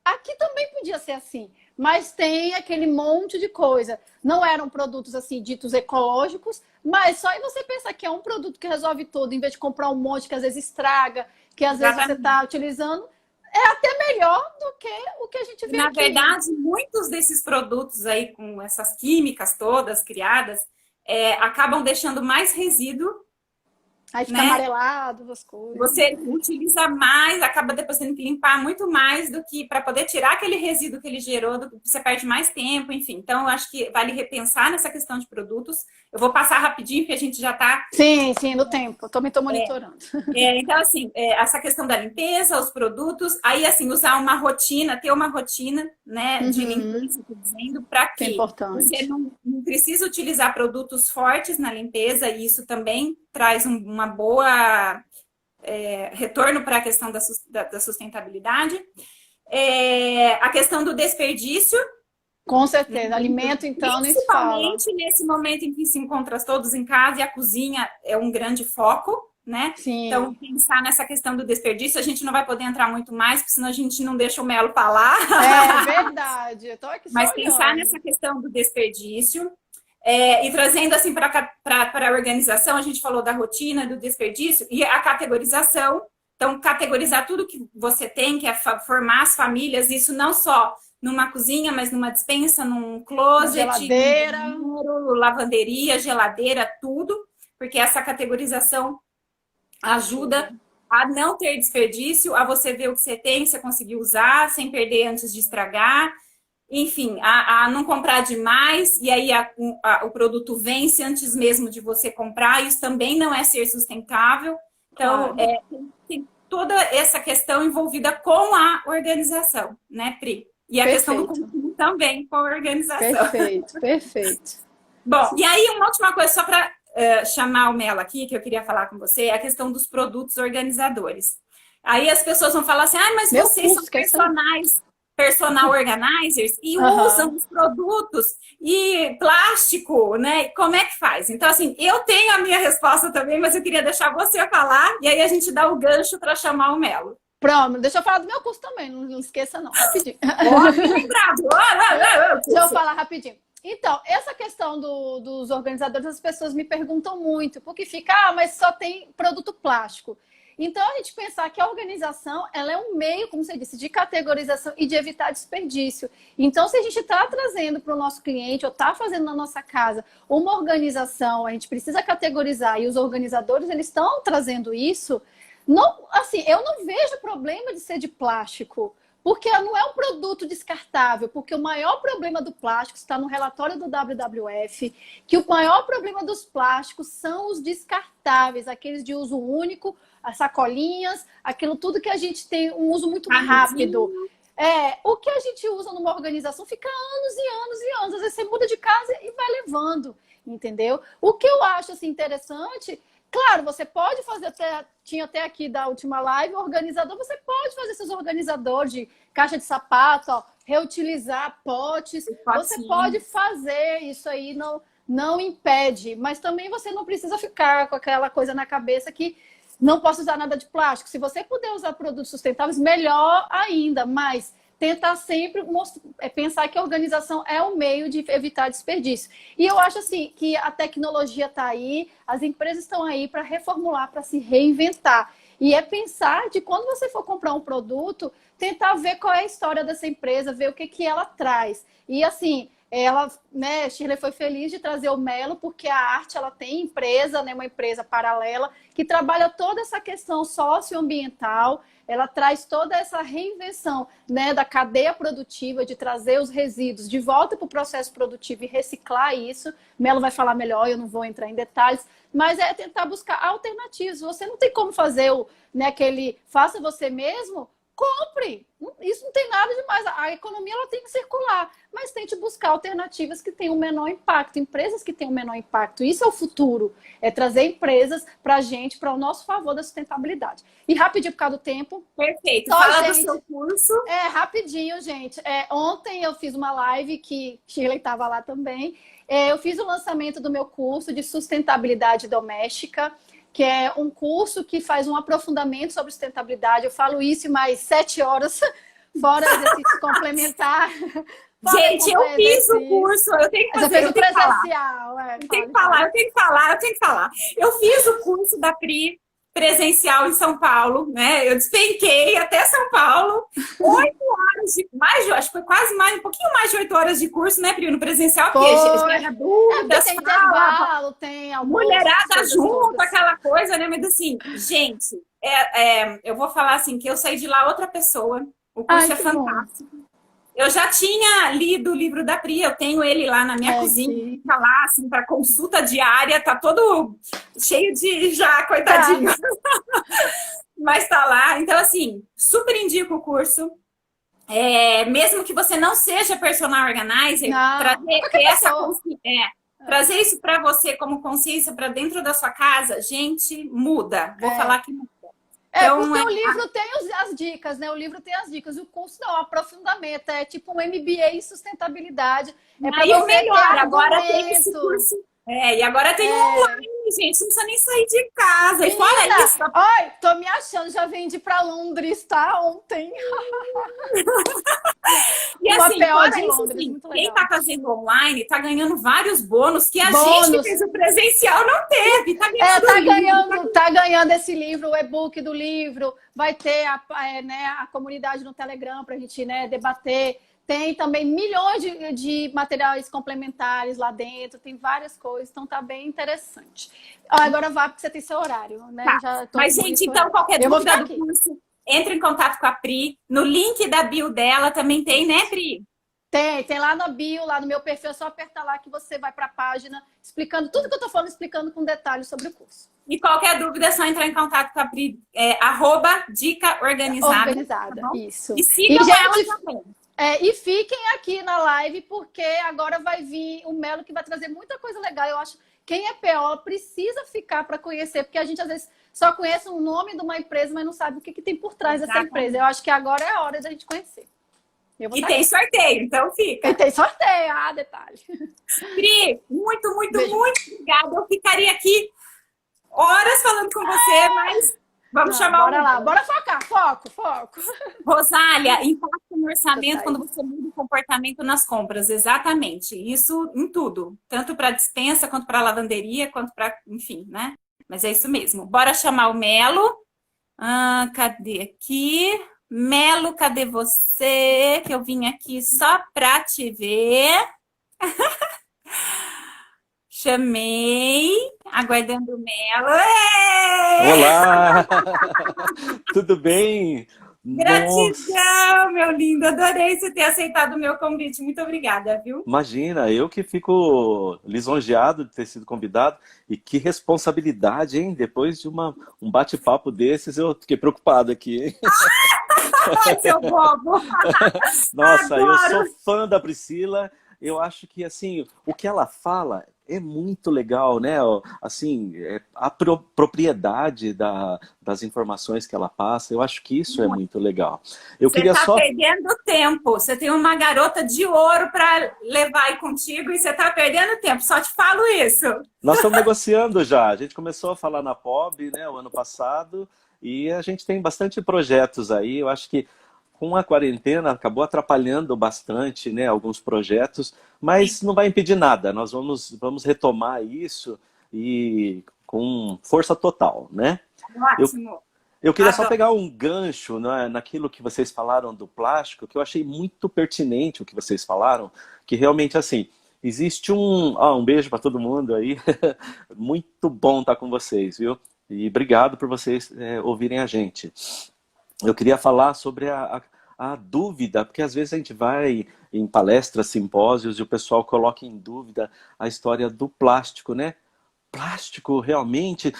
aqui também podia ser assim. Mas tem aquele monte de coisa. Não eram produtos assim, ditos ecológicos, mas só aí você pensa que é um produto que resolve tudo, em vez de comprar um monte que às vezes estraga, que às vezes você Exatamente. está utilizando, é até melhor do que o que a gente E, vê na aqui. verdade, muitos desses produtos aí, com essas químicas todas criadas, acabam deixando mais resíduo, Aí fica né? amarelado as coisas. Você utiliza mais, acaba depois tendo que limpar muito mais do que para poder tirar aquele resíduo que ele gerou, você perde mais tempo, enfim. Então, eu acho que vale repensar nessa questão de produtos. Eu vou passar rapidinho, porque a gente já está. Sim, sim, no tempo. Eu também estou monitorando. Então, assim, essa questão da limpeza, os produtos, aí, assim, usar uma rotina, ter uma rotina, né, de Uhum, limpeza, tô dizendo, para que é que você importante. não precisa utilizar produtos fortes na limpeza, e isso também traz uma boa retorno para a questão da sustentabilidade. A questão do desperdício, Com né, certeza. Alimento, então, nem se fala. principalmente nesse momento em que se encontra todos em casa e a cozinha é um grande foco, né? Então, Sim, pensar nessa questão do desperdício, a gente não vai poder entrar muito mais, porque senão a gente não deixa o Melo falar, é verdade. Eu estou aqui só mas pensar olhando. nessa questão do desperdício e trazendo assim para a organização, a gente falou da rotina, do desperdício e a categorização. Então, categorizar tudo que você tem, que é formar as famílias, isso não só numa cozinha, mas numa despensa, num Na closet, num geladeira. banheiro, lavanderia, geladeira, tudo, porque essa categorização ajuda Ajuda. a não ter desperdício, a você ver o que você tem, você conseguir usar sem perder antes de estragar, enfim, a não comprar demais, e aí o produto vence antes mesmo de você comprar, isso também não é ser sustentável. Então, Claro. tem toda essa questão envolvida com a organização, né, Pri? E a questão do Perfeito. consumo também com a organização. Perfeito. Perfeito. Bom, e aí uma última coisa, só para chamar o Melo aqui, que eu queria falar com você, é a questão dos produtos organizadores. Aí as pessoas vão falar assim, mas Meu vocês são curso, que é isso aí? personal organizers e Aham. usam os produtos e plástico, né? Como é que faz? Então, assim, eu tenho a minha resposta também, mas eu queria deixar você falar e aí a gente dá o gancho para chamar o Melo. Pronto, deixa eu falar do meu curso também, não esqueça não, rapidinho. Ó, bem lembrado. Deixa eu falar rapidinho. Então, essa questão dos organizadores, as pessoas me perguntam muito, porque fica, mas só tem produto plástico. Então, a gente pensar que a organização, ela é um meio, como você disse, de categorização e de evitar desperdício. Então, se a gente está trazendo para o nosso cliente ou está fazendo na nossa casa uma organização, a gente precisa categorizar e os organizadores, eles estão trazendo isso, não, assim, eu não vejo problema de ser de plástico. Porque não é um produto descartável, porque o maior problema do plástico está no relatório do WWF, que o maior problema dos plásticos são os descartáveis, aqueles de uso único, as sacolinhas, aquilo tudo que a gente tem um uso muito rápido. Canudinho. O que a gente usa numa organização fica anos e anos e anos. Às vezes você muda de casa e vai levando. entendeu? O que eu acho assim, interessante, claro, você pode fazer, tinha até aqui da última live, organizador, você pode fazer seus organizadores de caixa de sapato, ó, reutilizar potes, você pode fazer isso aí, não impede, mas também você não precisa ficar com aquela coisa na cabeça que não posso usar nada de plástico. Se você puder usar produtos sustentáveis, melhor ainda, mas tentar sempre pensar que a organização é um meio de evitar desperdício. E eu acho assim que a tecnologia está aí, as empresas estão aí para reformular, para se reinventar. E é pensar de quando você for comprar um produto, tentar ver qual é a história dessa empresa, ver o que ela traz. E assim, ela, né, Shirley foi feliz de trazer o Melo, porque a arte, ela tem empresa, né, uma empresa paralela, que trabalha toda essa questão socioambiental, ela traz toda essa reinvenção, né, da cadeia produtiva, de trazer os resíduos de volta para o processo produtivo e reciclar isso. Melo vai falar melhor, eu não vou entrar em detalhes, mas é tentar buscar alternativas. Você não tem como fazer né, aquele faça você mesmo, compre. Isso não tem nada demais. A economia ela tem que circular, mas tente buscar alternativas que tenham o menor impacto, empresas que tenham o menor impacto. Isso é o futuro, é trazer empresas para a gente, para o nosso favor da sustentabilidade. E rapidinho, por causa do tempo. Perfeito. Fala do seu curso. Rapidinho, gente. Ontem eu fiz uma live que Shirley estava lá também. Eu fiz o lançamento do meu curso de sustentabilidade doméstica, que é um curso que faz um aprofundamento sobre sustentabilidade. Eu falo isso em mais 7 horas, fora exercício complementar. Gente, eu fiz o curso, eu tenho que fazer, eu tenho presencial. Eu tenho que falar. Eu fiz o curso da Pri presencial em São Paulo, né? Eu despenquei até São Paulo, 8 horas acho que foi quase um pouquinho mais de 8 horas de curso, né, Pri, no presencial, porque tinha dúvidas, tem intervalo, tem almoço, mulherada junto, aquela coisa, né? Mas assim, gente, eu vou falar assim, que eu saí de lá outra pessoa, o curso é fantástico. Bom. Eu já tinha lido o livro da Pri, eu tenho ele lá na minha cozinha, fica lá, assim, para consulta diária, tá todo cheio de já, coitadinho. Mas tá lá. Então, assim, super indico o curso. Mesmo que você não seja personal organizer, trazer isso para você como consciência para dentro da sua casa, gente, muda. Vou falar que muda. Então, porque o livro tem as dicas, né? O livro tem as dicas. O curso não, o aprofundamento. É tipo um MBA em sustentabilidade. E o melhor, agora tem esse curso. E agora tem online, gente. Não precisa nem sair de casa. E fora isso. Ai, tô me achando, já vendi pra Londres, tá? Ontem. E assim, fora isso, assim, quem tá fazendo online tá ganhando vários bônus que a gente que fez o presencial não teve. Tá ganhando esse livro, o e-book do livro. Vai ter a comunidade no Telegram pra gente, né, debater. Tem também milhões de materiais complementares lá dentro, tem várias coisas, então tá bem interessante. Agora vá, porque você tem seu horário, né? Tá. Mas, gente, então, qualquer dúvida do curso, entre em contato com a Pri. No link da bio dela também tem, né, Pri? Tem lá na bio, lá no meu perfil, é só apertar lá que você vai para a página explicando tudo que eu tô falando, explicando com detalhes sobre o curso. E qualquer dúvida é só entrar em contato com a Pri, @dica organizada. Tá, isso. E sigam ela também. E fiquem aqui na live, porque agora vai vir o Melo, que vai trazer muita coisa legal. Eu acho que quem é PO precisa ficar para conhecer, porque a gente às vezes só conhece o nome de uma empresa, mas não sabe o que tem por trás dessa empresa. Eu acho que agora é a hora da gente conhecer. E tem sorteio, então fica. E tem sorteio, detalhe. Pri, muito obrigada. Eu ficaria aqui horas falando com você, mas vamos chamar bora lá, bora focar, foco. Rosália, impacto no orçamento quando você muda o comportamento nas compras, exatamente. Isso em tudo, tanto para dispensa, quanto para lavanderia, quanto para, enfim, né? Mas é isso mesmo. Bora chamar o Melo. Cadê aqui? Melo, cadê você? Que eu vim aqui só para te ver. Chamei, aguardando o Melo. Ei! Olá! Tudo bem? Gratidão, meu lindo. Adorei você ter aceitado o meu convite. Muito obrigada, viu? Imagina, eu que fico lisonjeado de ter sido convidado. E que responsabilidade, hein? Depois de um bate-papo desses, eu fiquei preocupado aqui, hein? Ai, seu bobo! Nossa, eu sou fã da Priscila. Eu acho que, assim, o que ela fala é muito legal, né? Assim, a propriedade das informações que ela passa, eu acho que isso é muito legal. Eu Você queria está só... perdendo tempo. Você tem uma garota de ouro para levar aí contigo e você está perdendo tempo. Só te falo isso. Nós estamos negociando já. A gente começou a falar na POB, né, o ano passado, e a gente tem bastante projetos aí. Eu acho que com a quarentena acabou atrapalhando bastante, né, alguns projetos, mas não vai impedir nada. Nós vamos retomar isso e com força total, né? Eu, Ótimo. eu queria só Adoro. pegar um gancho, né, naquilo que vocês falaram do plástico, que eu achei muito pertinente o que vocês falaram, que realmente, assim, existe um beijo para todo mundo aí. Muito bom estar com vocês, viu? E obrigado por vocês ouvirem a gente. Eu queria falar sobre a dúvida, porque às vezes a gente vai em palestras, simpósios, e o pessoal coloca em dúvida a história do plástico, né? Plástico realmente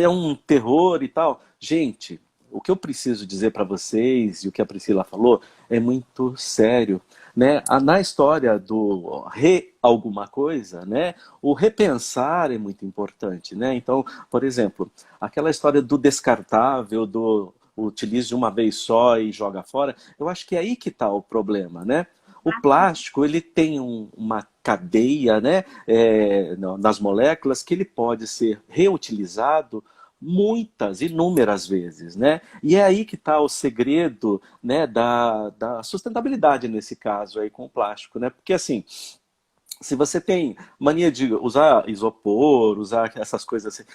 é um terror e tal. Gente, o que eu preciso dizer para vocês, e o que a Priscila falou, é muito sério. Né? Na história do alguma coisa, né? O repensar é muito importante. Né? Então, por exemplo, aquela história do descartável, do utilize uma vez só e joga fora, eu acho que é aí que está o problema, né? O plástico, ele tem uma cadeia, né, nas moléculas, que ele pode ser reutilizado inúmeras vezes, né? E é aí que está o segredo, né, da sustentabilidade nesse caso aí com o plástico, né? Porque assim, se você tem mania de usar isopor, usar essas coisas assim,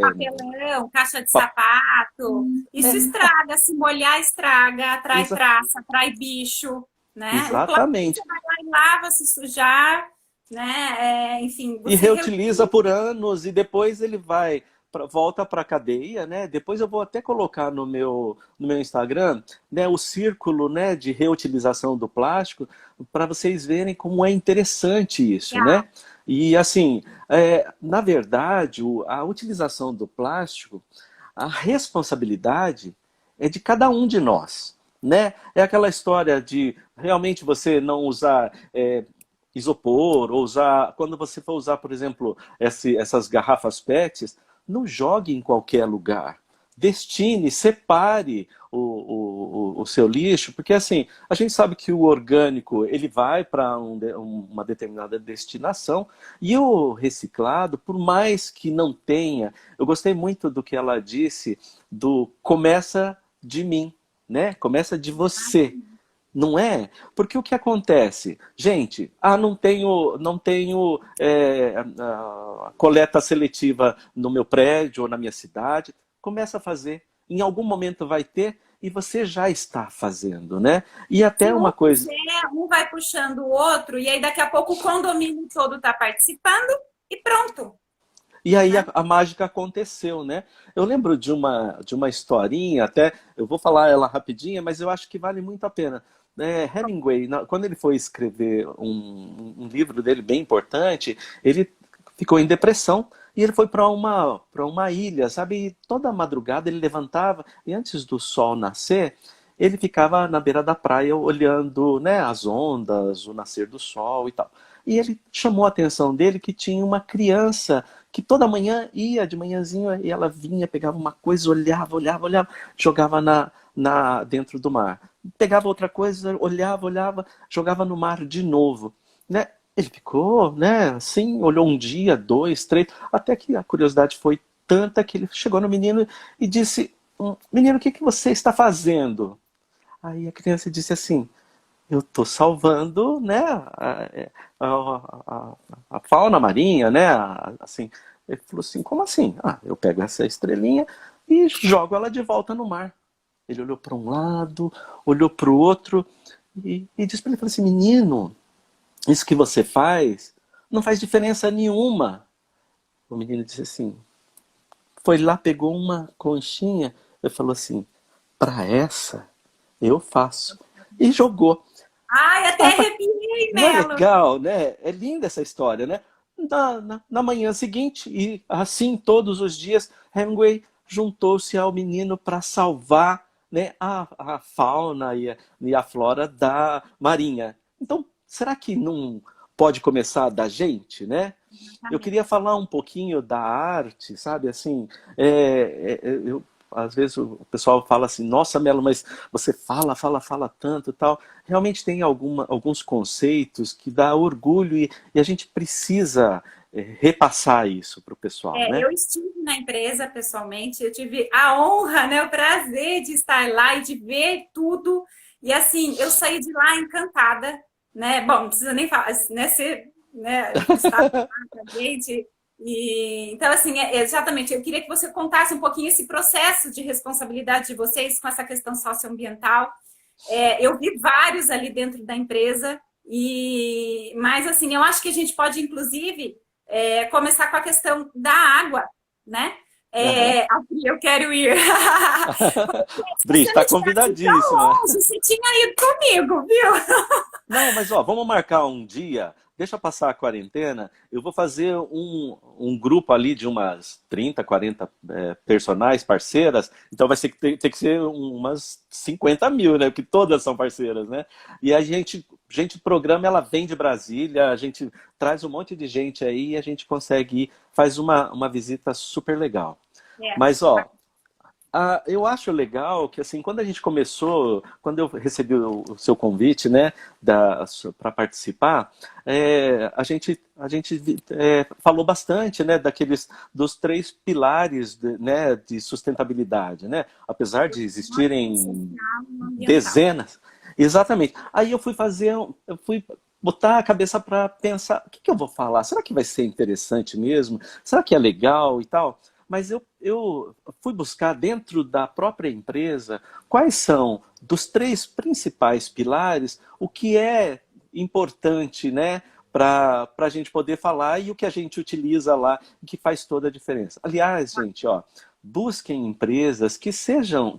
Papelão, caixa de pa- sapato. Isso estraga. Se molhar, estraga. Atrai exa- traça, atrai bicho. Né? O plástico você exatamente. vai lá e lava se sujar. Né? Enfim, E você reutiliza por anos e depois ele volta para a cadeia, né? Depois eu vou até colocar no meu Instagram, né, o círculo, né, de reutilização do plástico para vocês verem como é interessante isso, né? E assim, na verdade, a utilização do plástico, a responsabilidade é de cada um de nós, né? É aquela história de realmente você não usar isopor, ou usar, quando você for usar, por exemplo, essas garrafas PETs, não jogue em qualquer lugar. Destine, separe o seu lixo, porque assim, a gente sabe que o orgânico ele vai para uma determinada destinação, e o reciclado, por mais que não tenha, eu gostei muito do que ela disse, do começa de mim, né? Começa de você. Não é? Porque o que acontece? Gente, não tenho coleta seletiva no meu prédio ou na minha cidade. Começa a fazer. Em algum momento vai ter e você já está fazendo, né? E Se até um uma coisa... fizer, um vai puxando o outro, e aí daqui a pouco o condomínio todo está participando e pronto. E aí a, Né? a mágica aconteceu, né? Eu lembro de uma historinha, até eu vou falar ela rapidinha, mas eu acho que vale muito a pena. Hemingway, quando ele foi escrever um livro dele bem importante, ele ficou em depressão e ele foi para uma ilha, sabe? E toda madrugada ele levantava e antes do sol nascer, ele ficava na beira da praia olhando, né, as ondas, o nascer do sol e tal. E ele chamou a atenção dele que tinha uma criança que toda manhã ia de manhãzinha e ela vinha, pegava uma coisa, olhava, olhava, olhava, jogava dentro do mar. Pegava outra coisa, olhava, olhava, jogava no mar de novo. Né? Ele ficou, né, assim, olhou um dia, dois, três, até que a curiosidade foi tanta que ele chegou no menino e disse: menino, o que você está fazendo? Aí a criança disse assim: eu estou salvando, né, a fauna marinha, né, assim. Ele falou assim: como assim? Eu pego essa estrelinha e jogo ela de volta no mar. Ele olhou para um lado, olhou para o outro e disse para ele, falou assim: menino, isso que você faz não faz diferença nenhuma. O menino disse assim, foi lá, pegou uma conchinha e falou assim: para essa eu faço. E jogou. Ai, até arrepiei, Não é Melo. legal, né? É linda essa história, né? Na manhã seguinte, e assim todos os dias, Hemingway juntou-se ao menino para salvar, né, a fauna e a flora da marinha. Então, será que não pode começar da gente, né? Eu Exatamente. queria falar um pouquinho da arte, sabe? Assim, às vezes o pessoal fala assim, nossa, Melo, mas você fala tanto e tal. Realmente tem alguns conceitos que dá orgulho e a gente precisa repassar isso para o pessoal, né? Eu estive na empresa pessoalmente, eu tive a honra, né, o prazer de estar lá e de ver tudo. E assim, eu saí de lá encantada, né? Bom, não precisa nem falar, né, ser, né, estar lá com a gente. E, então, assim, exatamente, eu queria que você contasse um pouquinho esse processo de responsabilidade de vocês com essa questão socioambiental. Eu vi vários ali dentro da empresa, mas assim, eu acho que a gente pode, inclusive, começar com a questão da água, né? Aham. Eu quero ir. Se Bri, você está não tivesse tão convidadíssima. longe, você tinha ido comigo, viu? Não, mas ó, vamos marcar um dia. Deixa passar a quarentena. Eu vou fazer um grupo ali de umas 30, 40 personagens, parceiras. Então vai ser, ter que ser umas 50 mil, né? Porque todas são parceiras, né? E a gente programa, ela vem de Brasília, a gente traz um monte de gente aí e a gente consegue ir, faz uma visita super legal. É, Mas, ó, eu acho legal que, assim, quando a gente começou, quando eu recebi o seu convite, né, para participar, a gente falou bastante, né, dos três pilares, né, de sustentabilidade, né, apesar de existirem social e ambiental. dezenas. Exatamente. Aí eu fui botar a cabeça para pensar, o que que eu vou falar? Será que vai ser interessante mesmo? Será que é legal e tal? Mas eu fui buscar dentro da própria empresa quais são, dos três principais pilares, o que é importante, né, para a gente poder falar e o que a gente utiliza lá, que faz toda a diferença. Aliás, gente, ó, busquem empresas que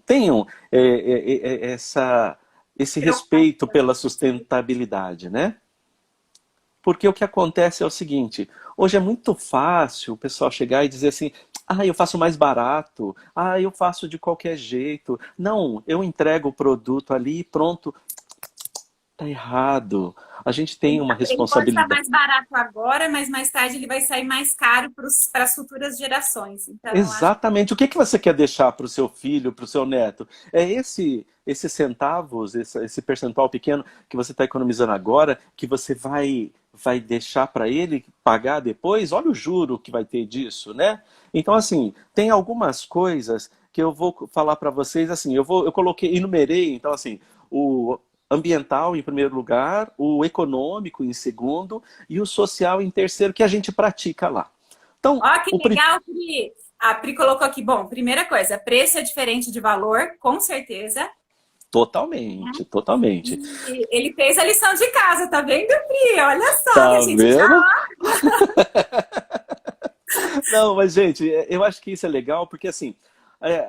tenham esse respeito pela sustentabilidade, né? Porque o que acontece é o seguinte, hoje é muito fácil o pessoal chegar e dizer assim, ah, eu faço mais barato, ah, eu faço de qualquer jeito. Não, eu entrego o produto ali e pronto, tá errado. A gente tem uma Ele pode estar responsabilidade. mais barato agora, mas mais tarde ele vai sair mais caro para as futuras gerações. Então, eu acho Exatamente. O que que você quer deixar para o seu filho, para o seu neto? É esses centavos, esse percentual pequeno que você está economizando agora, que você vai deixar para ele pagar depois? Olha o juro que vai ter disso, né? Então, assim, tem algumas coisas que eu vou falar para vocês, assim, eu coloquei, enumerei, então, assim, o ambiental em primeiro lugar, o econômico em segundo e o social em terceiro, que a gente pratica lá. Então, Ó, que legal, Pri. A Pri colocou aqui, bom, primeira coisa, preço é diferente de valor, com certeza. totalmente, totalmente. E ele fez a lição de casa, tá vendo, Pri? Olha só que a Tá gente já. vendo? Não, mas gente, eu acho que isso é legal porque assim,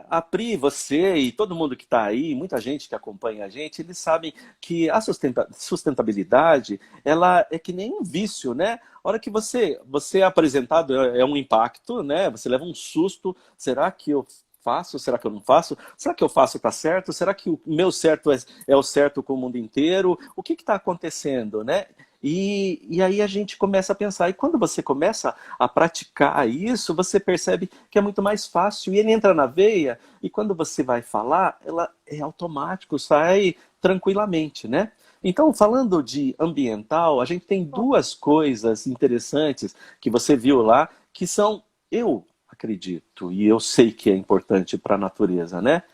a Pri, você e todo mundo que está aí, muita gente que acompanha a gente, eles sabem que a sustentabilidade, ela é que nem um vício, né? A hora que você é apresentado é um impacto, né? Você leva um susto, será que eu faço? Será que eu não faço? Será que eu faço tá certo? Será que o meu certo é o certo com o mundo inteiro? O que está acontecendo, né? E aí a gente começa a pensar, e quando você começa a praticar isso, você percebe que é muito mais fácil, e ele entra na veia, e quando você vai falar, ela é automático, sai tranquilamente, né? Então, falando de ambiental, a gente tem duas coisas interessantes que você viu lá, que são, eu acredito, e eu sei que é importante para a natureza, né?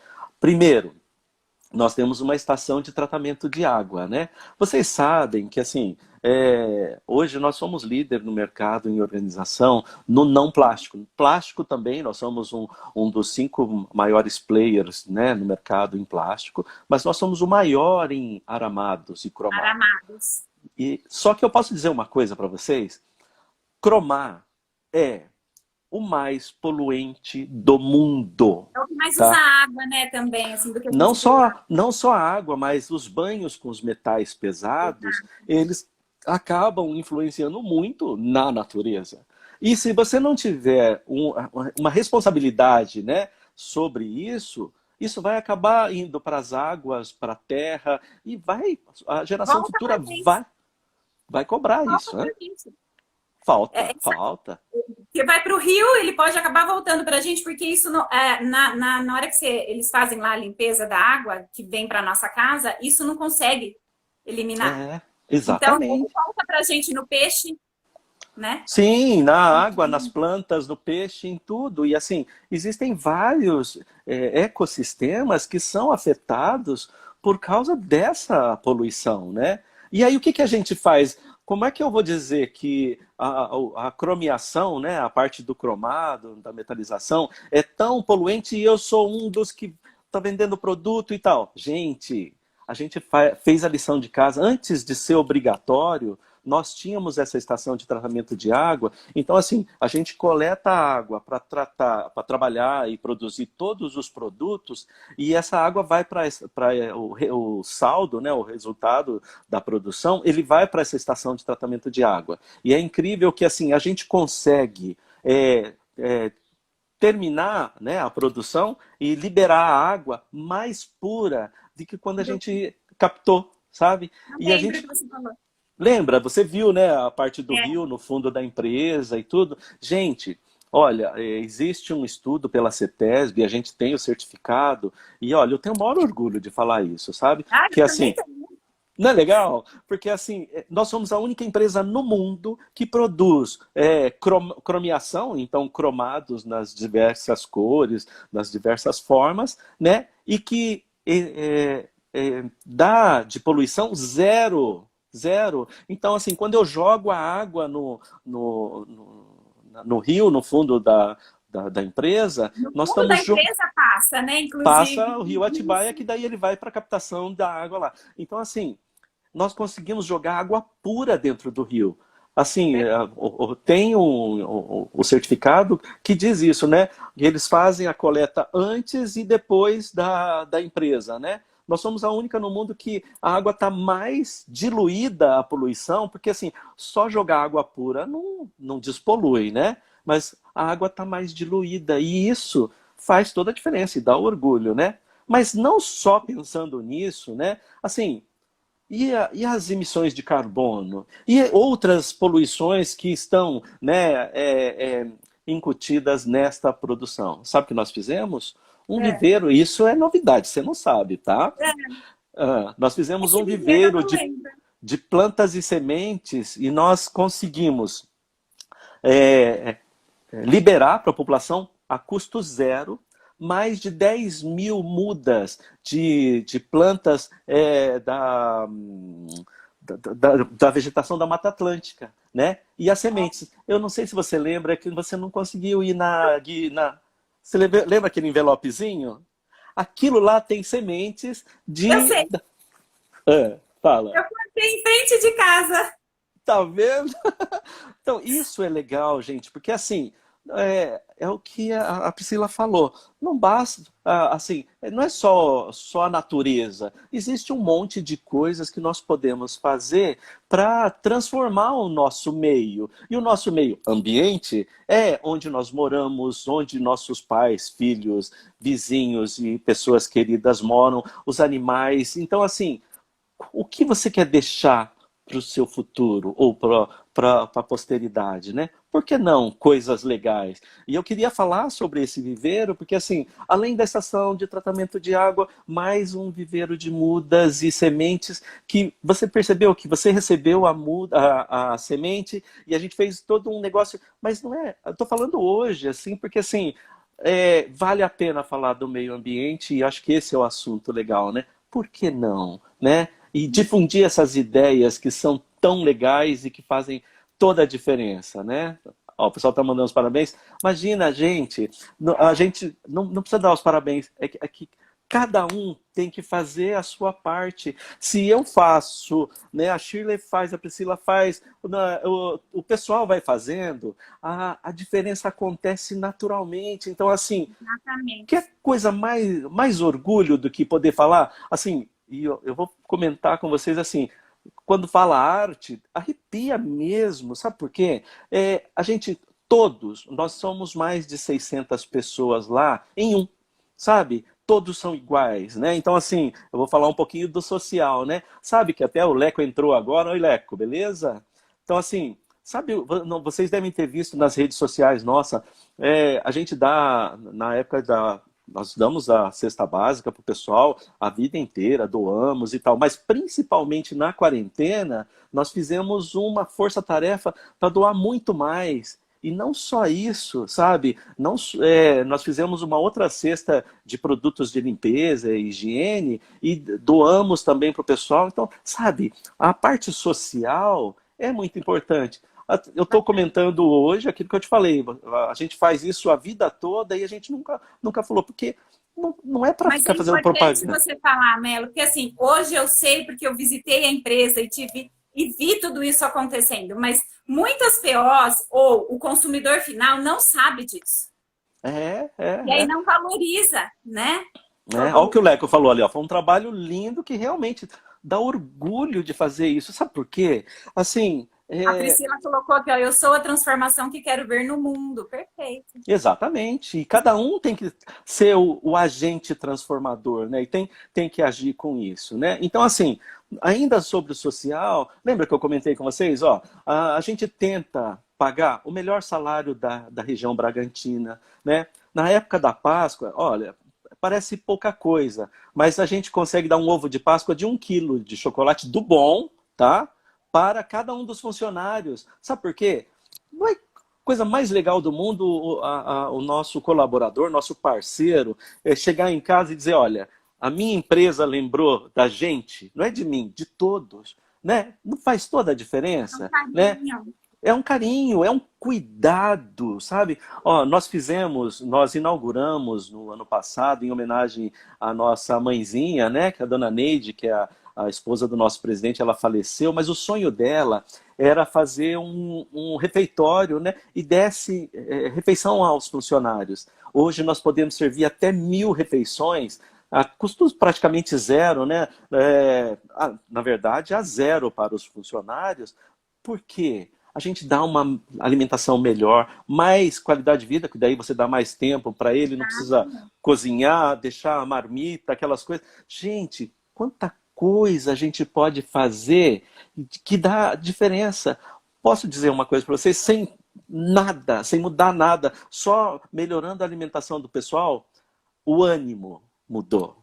Primeiro, nós temos uma estação de tratamento de água, né? Vocês sabem que, assim, hoje nós somos líder no mercado em organização no não plástico. Plástico também, nós somos um dos 5 maiores players, né, no mercado em plástico, mas nós somos o maior em aramados e cromados. Aramados. Só que eu posso dizer uma coisa para vocês, cromar é o mais poluente do mundo, É o que mais usa tá? água, né, também, assim, do que a gente vê lá. Não só a água, mas os banhos com os metais pesados, eles acabam influenciando muito na natureza. E se você não tiver uma responsabilidade, né, sobre isso, isso vai acabar indo para as águas, para a terra, e a geração Volta futura pra gente. vai cobrar Falta isso, né? isso. Falta, falta. Você vai para o rio, ele pode acabar voltando para a gente, porque isso não, na hora que eles fazem lá a limpeza da água que vem para nossa casa, isso não consegue eliminar. É, Então, ele exatamente. volta para a gente no peixe, né? Sim, na água, nas plantas, no peixe, em tudo. E assim, existem vários ecossistemas que são afetados por causa dessa poluição, né? E aí o que que a gente faz? Como é que eu vou dizer que a cromiação, né, a parte do cromado, da metalização, é tão poluente e eu sou um dos que está vendendo produto e tal? Gente, a gente fez a lição de casa antes de ser obrigatório. Nós tínhamos essa estação de tratamento de água, então assim, a gente coleta a água para tratar, para trabalhar e produzir todos os produtos, e essa água vai para o saldo, né, o resultado da produção, ele vai para essa estação de tratamento de água. E é incrível que assim, a gente consegue terminar, né, a produção e liberar a água mais pura do que quando a gente captou, sabe? Eu E a lembro gente que você falou. lembra, você viu, né, a parte do É, rio no fundo da empresa e tudo. Gente, olha, existe um estudo pela CETESB, a gente tem o certificado, e olha, eu tenho o maior orgulho de falar isso, sabe? Que eu também assim, tenho. não é legal? Porque assim, nós somos a única empresa no mundo que produz cromiação, então cromados nas diversas cores, nas diversas formas, né? E que dá de poluição zero. Zero. Então, assim, quando eu jogo a água no rio, no fundo da empresa, No nós fundo da estamos empresa passa, né? passa Inclusive. o rio Atibaia, Isso. que daí ele vai para a captação da água lá. Então, assim, nós conseguimos jogar água pura dentro do rio. Assim, tem o certificado que diz isso, né? Eles fazem a coleta antes e depois da empresa, né? Nós somos a única no mundo que a água está mais diluída a poluição, porque assim, só jogar água pura não despolui, né? Mas a água está mais diluída e isso faz toda a diferença e dá orgulho, né? Mas não só pensando nisso, né? Assim, e as emissões de carbono? E outras poluições que estão, né, incutidas nesta produção? Sabe o que nós fizemos? Um É. viveiro, isso é novidade, você não sabe, tá? Nós fizemos Esse um viveiro eu viveiro não lembro. de plantas e sementes e nós conseguimos é, liberar para a população a custo zero mais de 10 mil mudas de plantas da vegetação da Mata Atlântica, né? E as sementes. Eu não sei se você lembra que você não conseguiu ir você lembra aquele envelopezinho? Aquilo lá tem sementes Eu sei, fala. eu plantei em frente de casa. Tá vendo? Então, isso é legal, gente, porque assim, é o que a Priscila falou. Não basta, assim, não é só a natureza. Existe um monte de coisas que nós podemos fazer para transformar o nosso meio. E o nosso meio ambiente é onde nós moramos, onde nossos pais, filhos, vizinhos e pessoas queridas moram, os animais. Então, assim, o que você quer deixar para o seu futuro ou para a posteridade, né? Por que não coisas legais? E eu queria falar sobre esse viveiro, porque assim, além da estação de tratamento de água, mais um viveiro de mudas e sementes que você percebeu que você recebeu a semente e a gente fez todo um negócio, mas não é, eu estou falando hoje, assim, porque assim, vale a pena falar do meio ambiente e acho que esse é o assunto legal, né? Por que não, né? E difundir essas ideias que são tão legais e que fazem toda a diferença, né? Ó, o pessoal está mandando os parabéns. Imagina, a gente não precisa dar os parabéns, é que cada um tem que fazer a sua parte. Se eu faço, né, a Shirley faz, a Priscila faz, o pessoal vai fazendo, a diferença acontece naturalmente. Então, assim, Exatamente. quer coisa mais orgulho do que poder falar? Assim, e eu vou comentar com vocês assim, quando fala arte, arrepia mesmo, sabe por quê? A gente, nós somos mais de 600 pessoas lá em um, sabe? todos são iguais, né? Então, assim, eu vou falar um pouquinho do social, né? Sabe que até o Leco entrou agora. Oi, Leco, beleza? Então, assim, sabe, vocês devem ter visto nas redes sociais, nossa, a gente dá, na época nós damos a cesta básica para o pessoal a vida inteira, doamos e tal, mas principalmente na quarentena, nós fizemos uma força-tarefa para doar muito mais. E não só isso, sabe? Não, nós fizemos uma outra cesta de produtos de limpeza e higiene e doamos também para o pessoal. Então, sabe, a parte social é muito importante. Eu estou comentando hoje aquilo que eu te falei. A gente faz isso a vida toda e a gente nunca falou, porque não é para Mas ficar é fazendo importante propaganda. você falar, Melo, porque assim, hoje eu sei porque eu visitei a empresa e vi tudo isso acontecendo, mas muitas POs ou o consumidor final não sabe disso. É, E aí é, não valoriza, né? Olha o que o Leco falou ali, ó. Foi um trabalho lindo que realmente dá orgulho de fazer isso. Sabe por quê? Assim, A Priscila colocou aqui, ó, eu sou a transformação que quero ver no mundo. Perfeito. exatamente. E cada um tem que ser o agente transformador, né? E tem que agir com isso, né? Então, assim, ainda sobre o social, lembra que eu comentei com vocês? Ó, a gente tenta pagar o melhor salário da região Bragantina, né? Na época da Páscoa, olha, parece pouca coisa, mas a gente consegue dar um ovo de Páscoa de 1 quilo de chocolate do bom, tá? Para cada um dos funcionários. Sabe por quê? Não é coisa mais legal do mundo o nosso colaborador, nosso parceiro, chegar em casa e dizer, olha, a minha empresa lembrou da gente, não é de mim, de todos, né? Não faz toda a diferença, né? É um carinho, é um cuidado, sabe? Ó, nós inauguramos no ano passado, em homenagem à nossa mãezinha, né? Que é a dona Neide, que é a esposa do nosso presidente, ela faleceu, mas o sonho dela era fazer um refeitório, né? E desse refeição aos funcionários. Hoje nós podemos servir até 1.000 refeições, a custos praticamente zero, né? Na verdade, a zero para os funcionários. Por quê? A gente dá uma alimentação melhor, mais qualidade de vida, que daí você dá mais tempo para ele, não precisa cozinhar, deixar a marmita, aquelas coisas. Gente, quanta coisa a gente pode fazer que dá diferença. Posso dizer uma coisa para vocês? Sem nada, sem mudar nada, só melhorando a alimentação do pessoal, o ânimo mudou.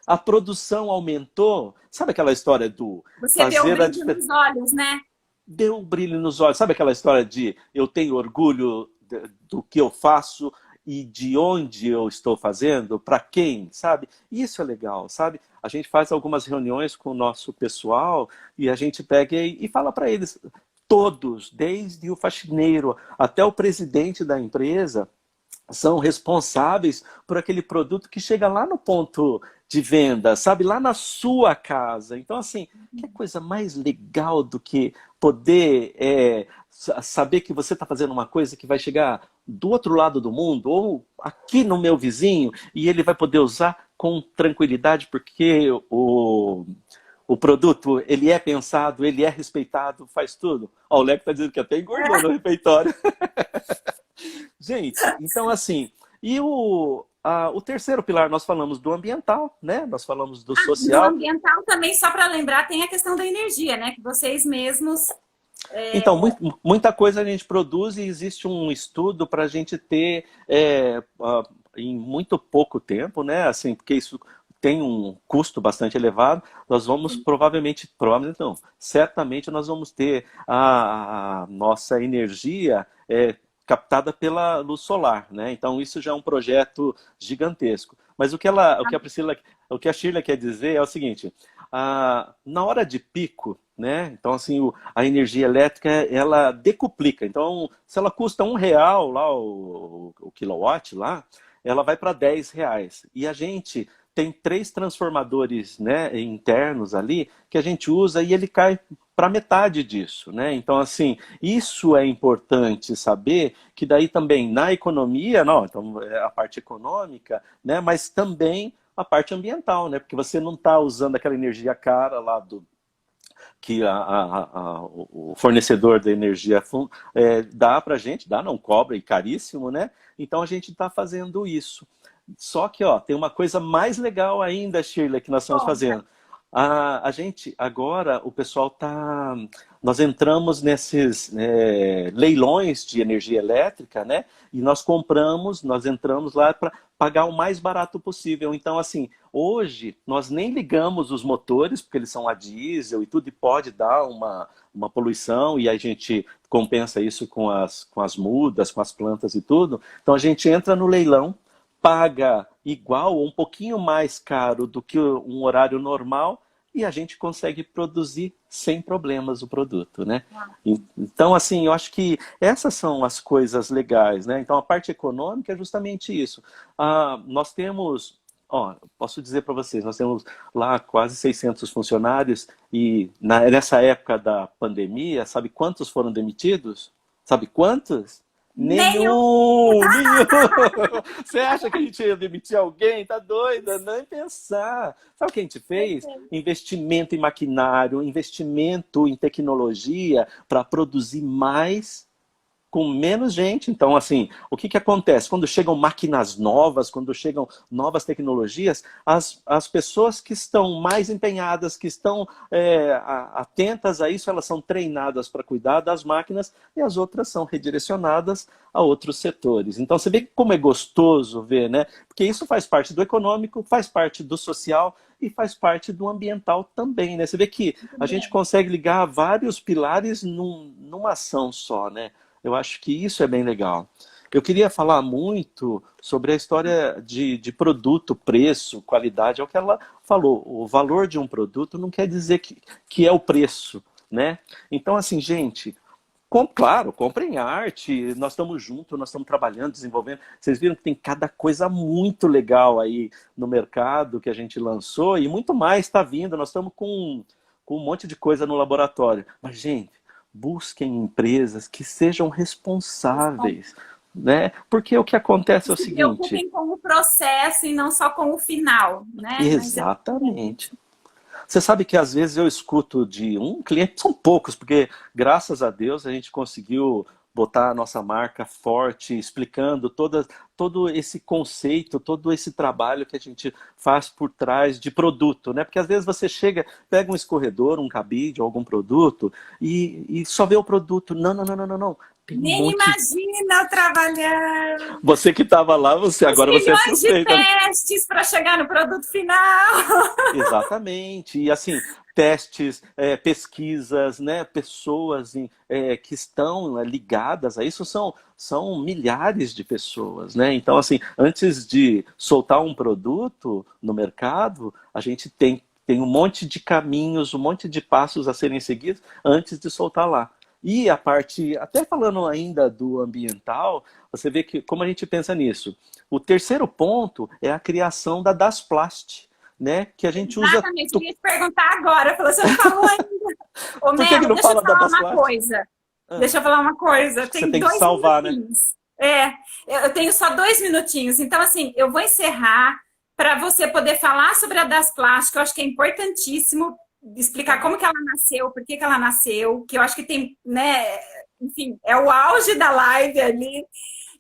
A produção aumentou. Sabe aquela história do Você deu fazer a brilho diferença? nos olhos, né? Deu um brilho nos olhos. Sabe aquela história de eu tenho orgulho do que eu faço e de onde eu estou fazendo, para quem, sabe? Isso é legal, sabe? A gente faz algumas reuniões com o nosso pessoal e a gente pega e fala para eles, todos, desde o faxineiro até o presidente da empresa, são responsáveis por aquele produto que chega lá no ponto de venda, sabe? Lá na sua casa. Então, assim, que coisa mais legal do que poder saber que você está fazendo uma coisa que vai chegar do outro lado do mundo, ou aqui no meu vizinho, e ele vai poder usar com tranquilidade, porque o produto, ele é pensado, ele é respeitado, faz tudo. Ó, o Leco está dizendo que até engordou no refeitório. Gente, então assim, e o terceiro pilar, nós falamos do ambiental, né? Nós falamos do No social. ambiental também, só para lembrar, tem a questão da energia, né? Que vocês mesmos... Então, muita coisa a gente produz e existe um estudo para a gente ter em muito pouco tempo, né? Assim, porque isso tem um custo bastante elevado, nós vamos provavelmente não, certamente nós vamos ter a nossa energia captada pela luz solar, né? Então isso já é um projeto gigantesco. Mas o que a Shirley quer dizer é o seguinte: na hora de pico, né? Então assim a energia elétrica ela decuplica. Então se ela custa R$ 1 lá o quilowatt lá, ela vai para R$ 10. E a gente tem 3 transformadores, né, internos ali que a gente usa e ele cai para metade disso, né? Então, assim, isso é importante saber que daí também na economia, não, então a parte econômica, né? Mas também a parte ambiental, né? Porque você não está usando aquela energia cara lá que o fornecedor da energia dá para a gente, não cobra e caríssimo, né? Então a gente está fazendo isso. Só que, ó, tem uma coisa mais legal ainda, Shirley, que nós estamos fazendo. A gente, agora, o pessoal tá... Nós entramos nesses leilões de energia elétrica, né? E nós entramos lá para pagar o mais barato possível. Então, assim, hoje, nós nem ligamos os motores, porque eles são a diesel e tudo, e pode dar uma poluição, e a gente compensa isso com as mudas, com as plantas e tudo. Então, a gente entra no leilão, paga igual ou um pouquinho mais caro do que um horário normal e a gente consegue produzir sem problemas o produto, né? Então, assim, eu acho que essas são as coisas legais, né? Então, a parte econômica é justamente isso. Nós temos, ó, posso dizer para vocês, nós temos lá quase 600 funcionários e nessa época da pandemia, sabe quantos foram demitidos? Sabe quantos? Nenhum! Você acha que a gente ia demitir alguém? Tá doida? Nem pensar. Sabe o que a gente fez? Investimento em maquinário, investimento em tecnologia para produzir mais com menos gente. Então, assim, o que acontece? Quando chegam máquinas novas, quando chegam novas tecnologias, as pessoas que estão mais empenhadas, que estão atentas a isso, elas são treinadas para cuidar das máquinas e as outras são redirecionadas a outros setores. Então, você vê como é gostoso ver, né? Porque isso faz parte do econômico, faz parte do social e faz parte do ambiental também, né? Você vê que a gente consegue ligar vários pilares numa ação só, né? Eu acho que isso é bem legal. Eu queria falar muito sobre a história de produto, preço, qualidade. É o que ela falou. O valor de um produto não quer dizer que é o preço, né? Então, assim, gente, claro, comprem arte. Nós estamos juntos, nós estamos trabalhando, desenvolvendo. Vocês viram que tem cada coisa muito legal aí no mercado que a gente lançou e muito mais está vindo. Nós estamos com um monte de coisa no laboratório. Mas, gente, busquem empresas que sejam responsáveis, né? Porque o que acontece é o seguinte... Se preocupem com o processo e não só com o final, né? Exatamente. Você sabe que às vezes eu escuto de um cliente, são poucos, porque graças a Deus a gente conseguiu botar a nossa marca forte, explicando todo esse conceito, todo esse trabalho que a gente faz por trás de produto, né? Porque às vezes você chega, pega um escorredor, um cabide, algum produto e só vê o produto. Não. Nem imagina eu trabalhando. Você que estava lá, agora você é suspeita. Milhões de testes para chegar no produto final. Exatamente. E assim, testes, pesquisas, né? Pessoas que estão ligadas a isso são milhares de pessoas, né? Então, assim, antes de soltar um produto no mercado, a gente tem um monte de caminhos, um monte de passos a serem seguidos antes de soltar lá. E a parte, até falando ainda do ambiental, você vê que como a gente pensa nisso. O terceiro ponto é a criação da Dasplast, né? Que a gente usa... Exatamente, eu ia te perguntar agora, você não falou ainda. Ô, Por que não deixa fala eu falar da uma Dasplast? coisa. Deixa eu falar uma coisa. Você tem que salvar, minutinhos. Né? Eu tenho só 2 minutinhos. Então, assim, eu vou encerrar para você poder falar sobre a Dasplast, que eu acho que é importantíssimo explicar como que ela nasceu, por que ela nasceu, que eu acho que tem, né, enfim, é o auge da live ali.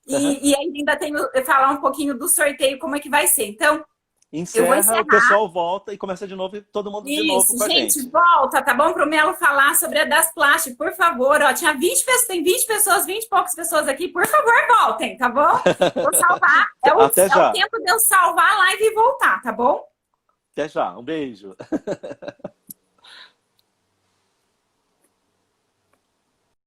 E ainda tenho falar um pouquinho do sorteio, como é que vai ser. Então, encerra, o pessoal volta e começa de novo e todo mundo de novo com a gente. Gente, volta, tá bom? Pro Melo falar sobre a Dasplast, por favor. Ó, tinha 20 pessoas, tem 20 pessoas, 20 e poucas pessoas aqui. Por favor, voltem, tá bom? Vou salvar. É o tempo de eu salvar a live e voltar, tá bom? Até já, um beijo.